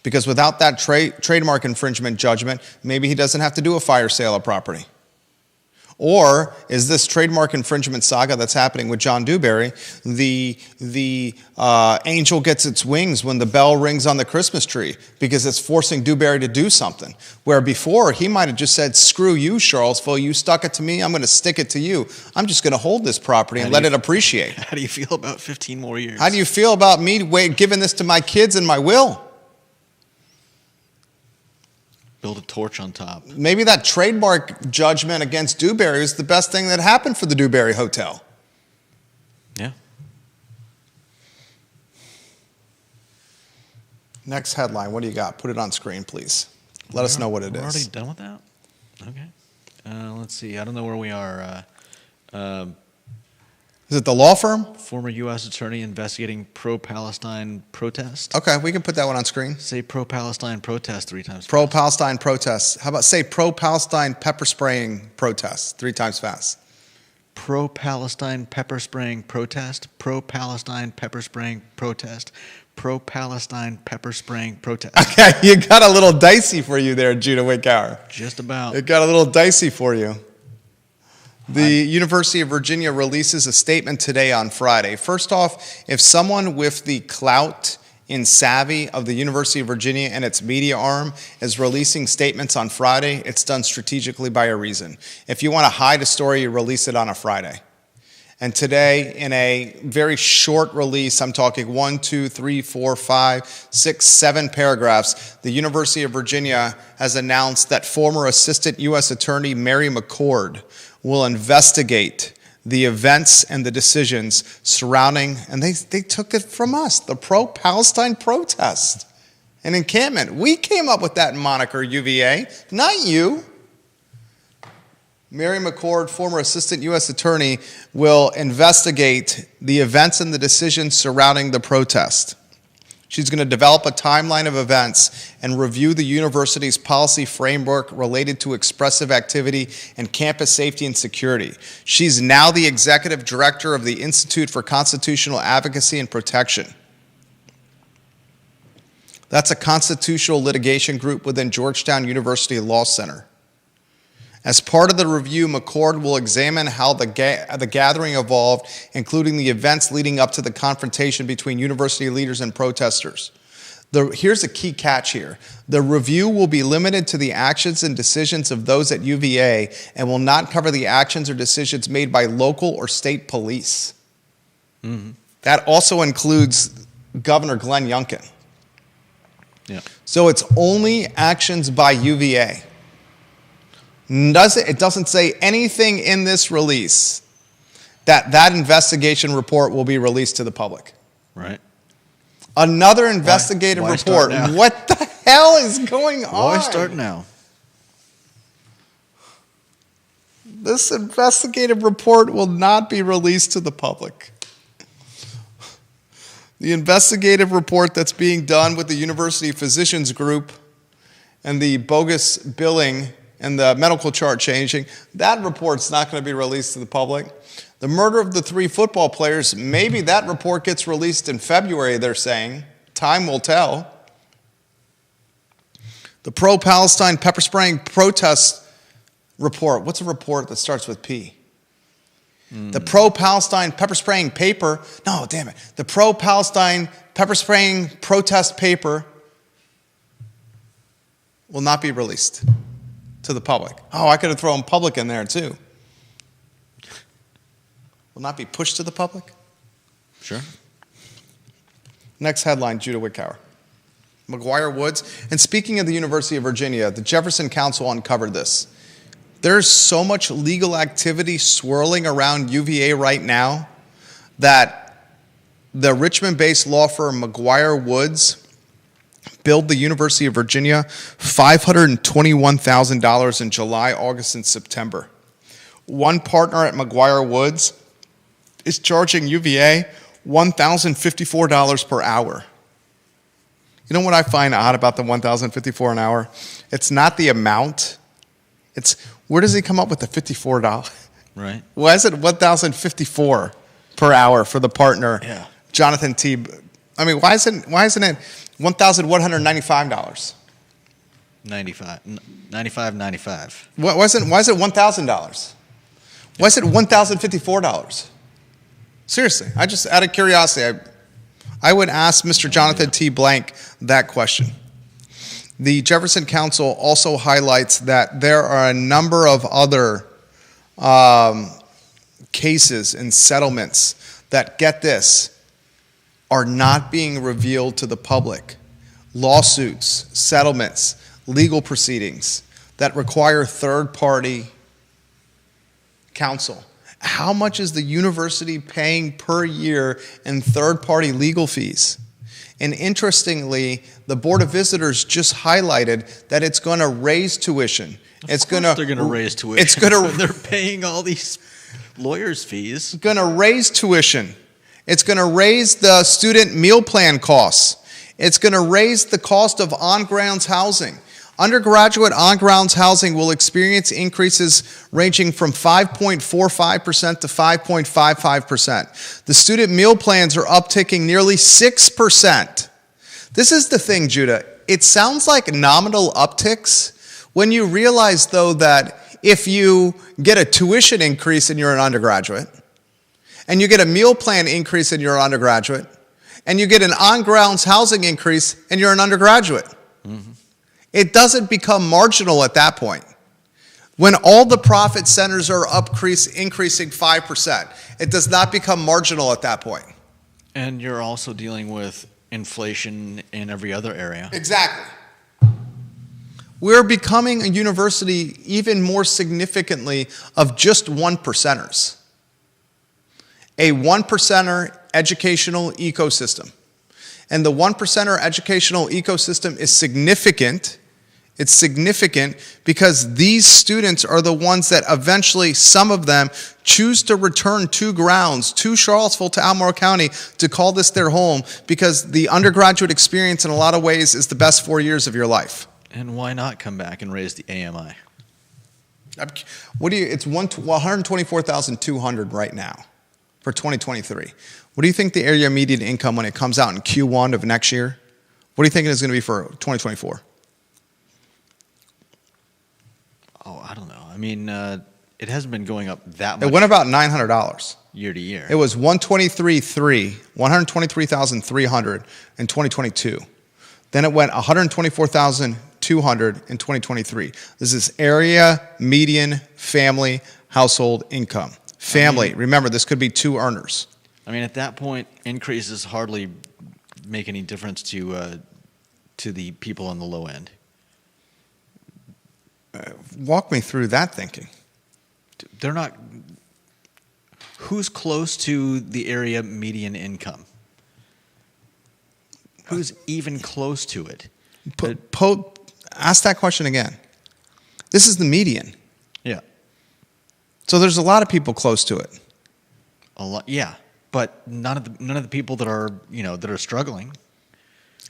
Because without that trademark infringement judgment, maybe he doesn't have to do a fire sale of property. Or is this trademark infringement saga that's happening with John Dewberry, the angel gets its wings when the bell rings on the Christmas tree because it's forcing Dewberry to do something, where before he might have just said, screw you, Charlottesville, you stuck it to me, I'm going to stick it to you. I'm just going to hold this property and let it appreciate. How do you feel about 15 more years? How do you feel about me giving this to my kids in my will? Build a torch on top. Maybe that trademark judgment against Dewberry is the best thing that happened for the Dewberry Hotel. Yeah. Next headline. What do you got? Put it on screen, please. Let us know what it We're is. already done with that? Okay. Let's see. I don't know where we are. Is it the law firm? Former U.S. attorney investigating pro-Palestine protest. Okay, we can put that one on screen. Say pro-Palestine protest 3 times. Pro-Palestine protests. How about say pro-Palestine pepper spraying protests 3 times fast? Pro-Palestine pepper spraying protest. Pro-Palestine pepper spraying protest. Pro-Palestine pepper spraying protest. Okay, you got a little dicey for you there, Judah Wickauer. Just about. It got a little dicey for you. The University of Virginia releases a statement today on Friday. First off, if someone with the clout and savvy of the University of Virginia and its media arm is releasing statements on Friday, it's done strategically by a reason. If you want to hide a story, you release it on a Friday. And today, in a very short release, I'm talking 1, 2, 3, 4, 5, 6, 7 paragraphs, the University of Virginia has announced that former Assistant U.S. Attorney Mary McCord will investigate the events and the decisions surrounding, and they took it from us, the pro-Palestine protest and encampment. We came up with that moniker, UVA, not you. Mary McCord, former Assistant U.S. Attorney, will investigate the events and the decisions surrounding the protest. She's going to develop a timeline of events and review the university's policy framework related to expressive activity and campus safety and security. She's now the executive director of the Institute for Constitutional Advocacy and Protection. That's a constitutional litigation group within Georgetown University Law Center. As part of the review, McCord will examine how the gathering evolved, including the events leading up to the confrontation between university leaders and protesters. Here's a key catch here. The review will be limited to the actions and decisions of those at UVA and will not cover the actions or decisions made by local or state police. Mm-hmm. That also includes Governor Glenn Youngkin. Yeah. So it's only actions by UVA. It doesn't say anything in this release that investigation report will be released to the public. Right. Another investigative report. What the hell is going on? Why start now? This investigative report will not be released to the public. The investigative report that's being done with the University Physicians Group and the bogus billing and the medical chart changing, that report's not going to be released to the public. The murder of the 3 football players, maybe that report gets released in February, they're saying. Time will tell. The pro-Palestine pepper spraying protest report. What's a report that starts with P? The pro-Palestine pepper spraying paper. No, damn it. The pro-Palestine pepper spraying protest paper will not be released to the public. Oh, I could have thrown public in there too. Will not be pushed to the public? Sure. Next headline, Judah Wickauer. McGuire Woods. And speaking of the University of Virginia, the Jefferson Council uncovered this. There's so much legal activity swirling around UVA right now that the Richmond-based law firm McGuire Woods billed the University of Virginia $521,000 in July, August, and September. One partner at McGuire Woods is charging UVA $1,054 per hour. You know what I find odd about the $1,054 an hour? It's not the amount. It's where does he come up with the $54? Right. Why is it $1,054 per hour for the partner, Yeah. Jonathan T? I mean, why isn't it $1,195? 95. Why is it $1,000? Why is it $1,054? Seriously, I just out of curiosity, I would ask Mr. Jonathan T. Blank that question. The Jefferson Council also highlights that there are a number of other cases and settlements that, get this, are not being revealed to the public. Lawsuits, settlements, legal proceedings that require third-party counsel. How much is the university paying per year in third-party legal fees? And interestingly, the Board of Visitors just highlighted that it's going to raise tuition. They're going to raise tuition. It's going to. They're paying all these lawyers' fees. It's going to raise tuition. It's going to raise the student meal plan costs. It's going to raise the cost of on-grounds housing. Undergraduate on-grounds housing will experience increases ranging from 5.45% to 5.55%. The student meal plans are upticking nearly 6%. This is the thing, Judah. It sounds like nominal upticks when you realize, though, that if you get a tuition increase and you're an undergraduate, and you get a meal plan increase and you're an undergraduate, and you get an on-grounds housing increase and you're an undergraduate, it doesn't become marginal at that point. When all the profit centers are increasing 5%, it does not become marginal at that point. And you're also dealing with inflation in every other area. Exactly. We're becoming a university even more significantly of just one percenters. A one percenter educational ecosystem. And the one percenter educational ecosystem is significant. It's significant because these students are the ones that eventually, some of them, choose to return to grounds, to Charlottesville, to Albemarle County, to call this their home, because the undergraduate experience in a lot of ways is the best 4 years of your life. And why not come back and raise the AMI? It's $124,200 right now for 2023. What do you think the area median income when it comes out in Q1 of next year? What do you think it is going to be for 2024? Oh, I don't know. I mean, it hasn't been going up that much. It went about $900 year to year. It was $123,300 in 2022. Then it went $124,200 in 2023. This is area median family household income. Family. Remember, this could be two earners. I mean, at that point, increases hardly make any difference to the people on the low end. Walk me through that thinking. They're not. Who's close to the area median income? Who's even close to it? Ask that question again. This is the median. Yeah. So there's a lot of people close to it. A lot, yeah. But none of the people that are that are struggling.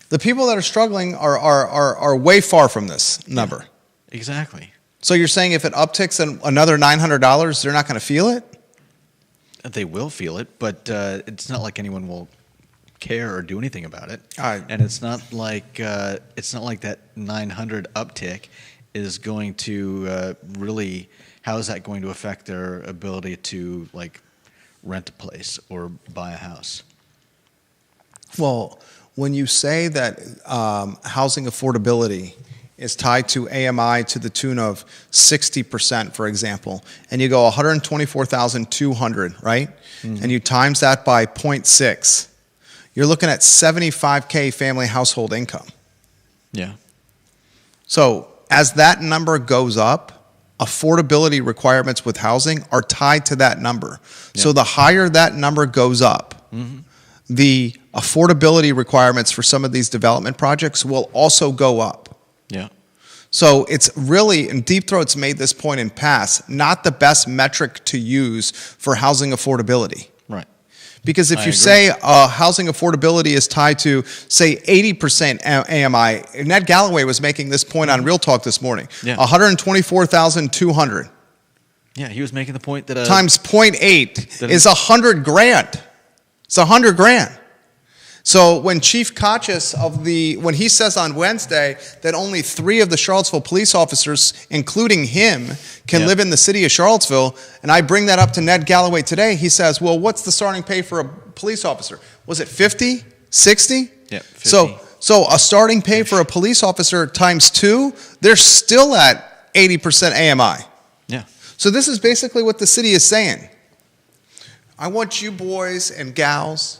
The people that are struggling are way far from this number. Yeah, exactly. So you're saying if it upticks another $900, they're not going to feel it? They will feel it, but it's not like anyone will care or do anything about it. And it's not like that 900 uptick is going to really. How is that going to affect their ability to rent a place or buy a house? Well, when you say that housing affordability is tied to AMI to the tune of 60%, for example, and you go 124,200, right? Mm-hmm. And you times that by 0.6, you're looking at $75K family household income. Yeah. So as that number goes up affordability requirements with housing are tied to that number. Yeah. So the higher that number goes up, the affordability requirements for some of these development projects will also go up. Yeah. So it's really, and Deep Throat's made this point in past, not the best metric to use for housing affordability. Right. Because if I you agree. say housing affordability is tied to, say, 80% AMI, Ned Galloway was making this point on Real Talk this morning, Yeah. 124,200 Yeah, he was making the point that times 0.8 That is 100 grand. It's 100 grand. So when Chief Kachis when he says on Wednesday that only 3 of the Charlottesville police officers, including him, can Yeah. live in the city of Charlottesville, and I bring that up to Ned Galloway today, he says, well, what's the starting pay for a police officer? Was it 50, 60? Yeah, 50. So a starting pay for a police officer times 2, they're still at 80% AMI. Yeah. So this is basically what the city is saying. I want you boys and gals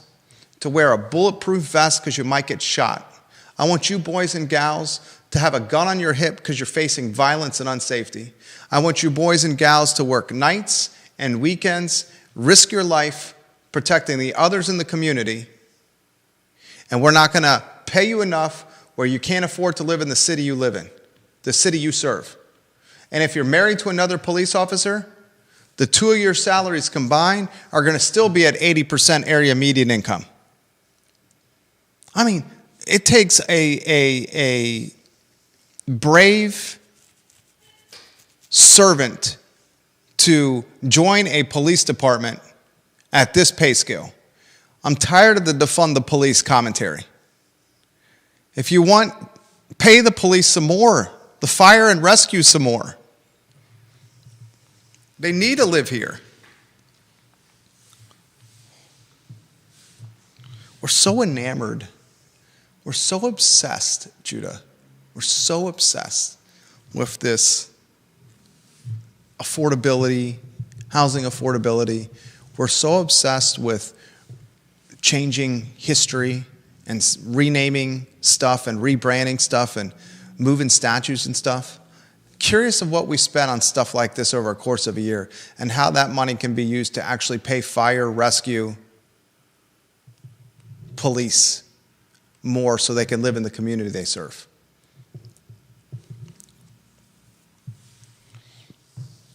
to wear a bulletproof vest because you might get shot. I want you boys and gals to have a gun on your hip because you're facing violence and unsafety. I want you boys and gals to work nights and weekends, risk your life protecting the others in the community, and we're not going to pay you enough where you can't afford to live in the city you live in, the city you serve. And if you're married to another police officer, the 2 of your salaries combined are going to still be at 80% area median income. I mean, it takes a brave servant to join a police department at this pay scale. I'm tired of the defund the police commentary. If you want, pay the police some more, the fire and rescue some more. They need to live here. We're so enamored. We're so obsessed, Judah. We're so obsessed with this affordability, housing affordability. We're so obsessed with changing history and renaming stuff and rebranding stuff and moving statues and stuff. Curious of what we spent on stuff like this over a course of a year and how that money can be used to actually pay fire, rescue, police more so they can live in the community they serve.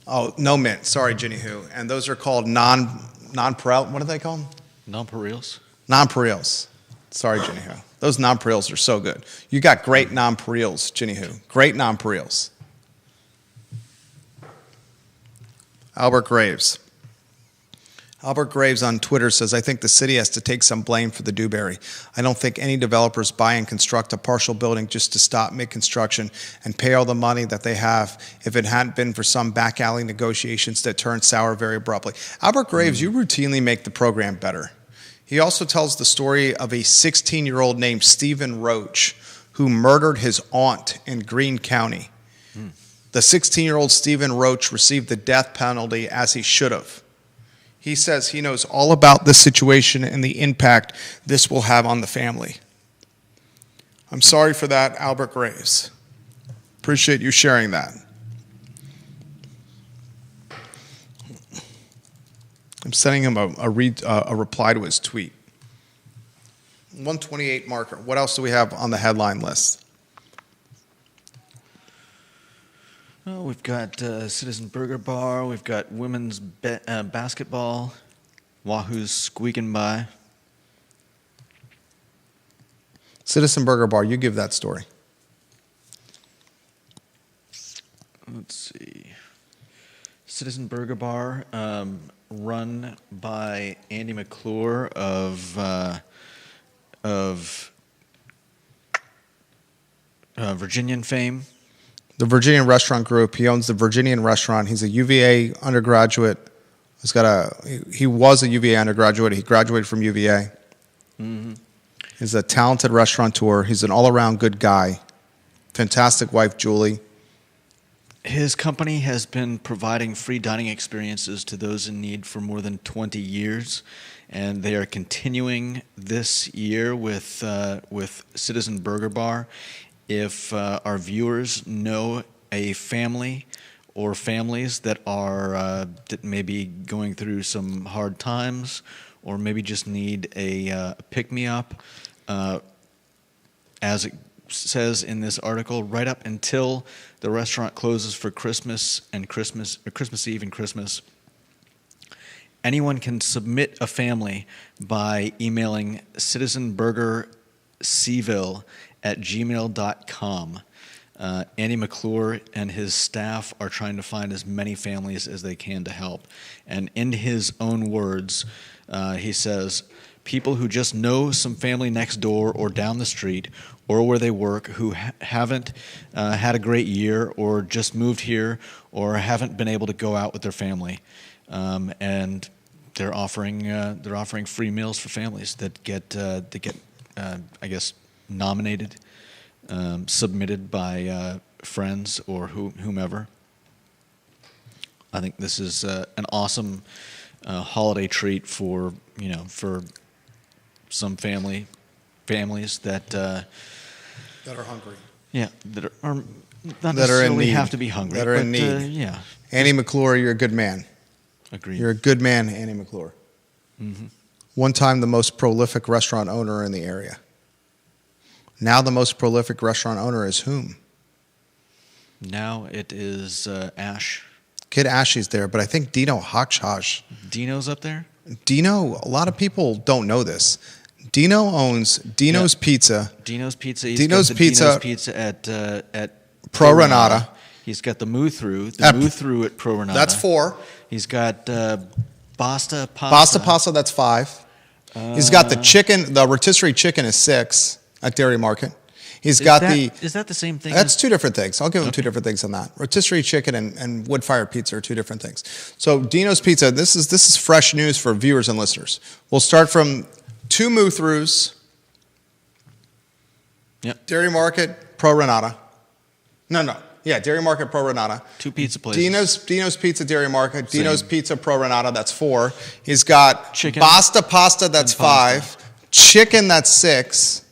Oh, no mint. Sorry, Ginny Who. And those are called non-pareil. What are they called? Nonpareils. Nonpareils. Sorry, Ginny Who. Those nonpareils are so good. You got great nonpareils, Ginny Who. Great nonpareils. Albert Graves. Albert Graves on Twitter says, I think the city has to take some blame for the Dewberry. I don't think any developers buy and construct a partial building just to stop mid-construction and pay all the money that they have if it hadn't been for some back alley negotiations that turned sour very abruptly. Albert Graves, you routinely make the program better. He also tells the story of a 16-year-old named Stephen Roach who murdered his aunt in Greene County. The 16-year-old Stephen Roach received the death penalty as he should have. He says he knows all about this situation and the impact this will have on the family. I'm sorry for that, Albert Graves. Appreciate you sharing that. I'm sending him a reply to his tweet. 128 marker. What else do we have on the headline list? Oh, we've got Citizen Burger Bar. We've got women's basketball. Wahoo's squeaking by. Citizen Burger Bar, you give that story. Let's see. Citizen Burger Bar, run by Andy McClure of Virginian fame. The Virginian Restaurant Group. He owns the Virginian Restaurant. He's a UVA undergraduate. He was a UVA undergraduate. He graduated from UVA. Mm-hmm. He's a talented restaurateur. He's an all-around good guy. Fantastic wife, Julie. His company has been providing free dining experiences to those in need for more than 20 years, and they are continuing this year with Citizen Burger Bar. If our viewers know a family or families that are that may be going through some hard times, or maybe just need a pick-me-up. As it says in this article, right up until the restaurant closes for Christmas Eve and Christmas, anyone can submit a family by emailing citizenburgercville@gmail.com. Andy McClure and his staff are trying to find as many families as they can to help. And in his own words, he says, people who just know some family next door or down the street or where they work who haven't had a great year or just moved here or haven't been able to go out with their family. And they're offering free meals for families that get I guess nominated, submitted by friends or whomever. I think this is an awesome holiday treat for some families that are hungry. Yeah, that are not necessarily have to be hungry. That are in need. Yeah. Andy McClure, you're a good man. Agreed. You're a good man, Andy McClure. Mm-hmm. One time the most prolific restaurant owner in the area. Now the most prolific restaurant owner is whom? Now it is Ash. Kid Ashley's there, but I think Dino Hochhash. Dino's up there? Dino, a lot of people don't know this. Dino owns Dino's Pizza. Dino's Pizza. Dino's Pizza at Pro Renata. He's got the Moo-Through. The Moo-Through at Pro Renata. That's 4. He's got Basta Pasta. Basta Pasta, that's 5. He's got the chicken. The rotisserie chicken is 6 at Dairy Market. Is that the same thing? That's 2 different things. I'll give him 2 different things on that. Rotisserie chicken and wood-fired pizza are 2 different things. So Dino's Pizza, this is fresh news for viewers and listeners. We'll start from 2 Moo-Throughs. Yep. Dairy Market, Pro Renata. No. Yeah, Dairy Market, Pro Renata. 2 pizza places. Dino's Pizza, Dairy Market. Same. Dino's Pizza, Pro Renata, that's 4. He's got Chicken. Basta Pasta, that's 5. Chicken, that's 6.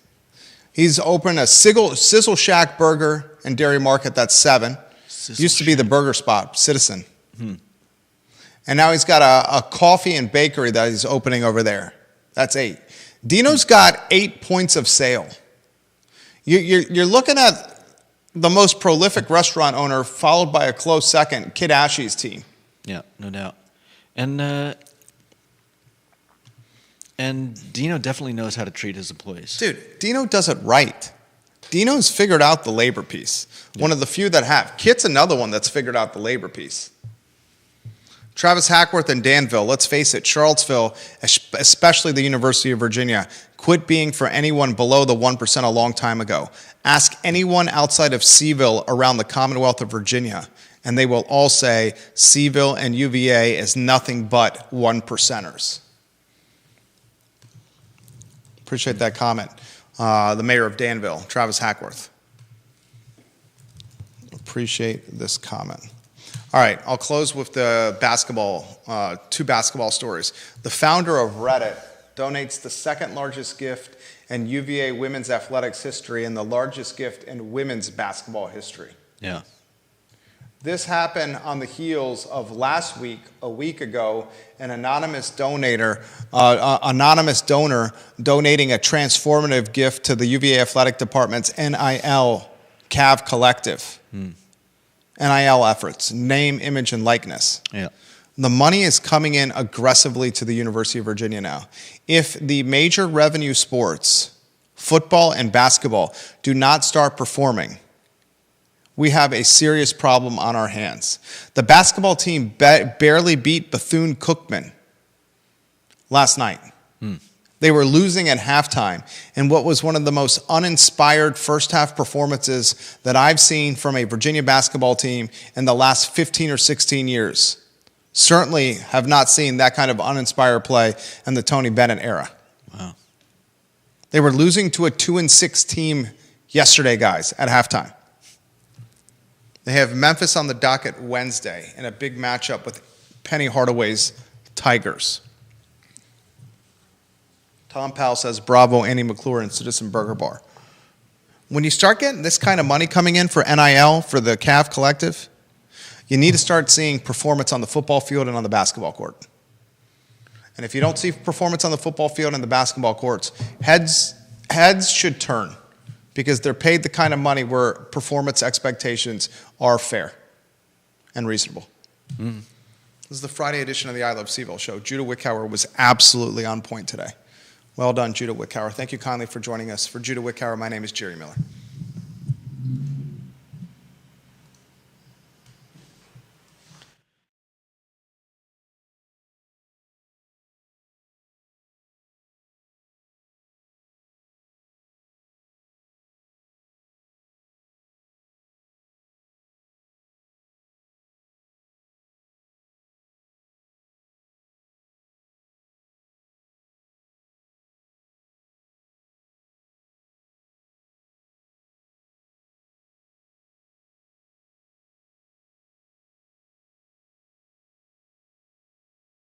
He's opened a Sizzle Shack Burger and Dairy Market, that's 7. Used to be the burger spot, Citizen. And now he's got a coffee and bakery that he's opening over there. That's 8. Dino's got 8 points of sale. You're looking at the most prolific restaurant owner, followed by a close second, Kid Ashley's team. Yeah, no doubt. And Dino definitely knows how to treat his employees. Dude, Dino does it right. Dino's figured out the labor piece. Yeah. One of the few that have. Kit's another one that's figured out the labor piece. Travis Hackworth and Danville, let's face it, Charlottesville, especially the University of Virginia, quit being for anyone below the 1% a long time ago. Ask anyone outside of CVille around the Commonwealth of Virginia, and they will all say CVille and UVA is nothing but 1%ers. Appreciate that comment. The mayor of Danville, Travis Hackworth. Appreciate this comment. All right, I'll close with the basketball, 2 basketball stories. The founder of Reddit donates the 2nd largest gift in UVA women's athletics history and the largest gift in women's basketball history. Yeah. This happened on the heels of last week, a week ago, an anonymous donor donating a transformative gift to the UVA Athletic Department's NIL CAV Collective. NIL efforts, name, image, and likeness. Yeah. The money is coming in aggressively to the University of Virginia now. If the major revenue sports, football and basketball, do not start performing, we have a serious problem on our hands. The basketball team barely beat Bethune-Cookman last night. They were losing at halftime in what was one of the most uninspired first-half performances that I've seen from a Virginia basketball team in the last 15 or 16 years. Certainly have not seen that kind of uninspired play in the Tony Bennett era. Wow. They were losing to a 2-6 team yesterday, guys, at halftime. They have Memphis on the docket Wednesday in a big matchup with Penny Hardaway's Tigers. Tom Powell says, bravo, Andy McClure and Citizen Burger Bar. When you start getting this kind of money coming in for NIL, for the CAV Collective, You need to start seeing performance on the football field and on the basketball court. And if you don't see performance on the football field and the basketball courts, heads should turn, because they're paid the kind of money where performance expectations are fair and reasonable. Mm. This is the Friday edition of the I Love CVille show. Judah Wickhauer was absolutely on point today. Well done, Judah Wickhauer. Thank you kindly for joining us. For Judah Wickhauer, my name is Jerry Miller.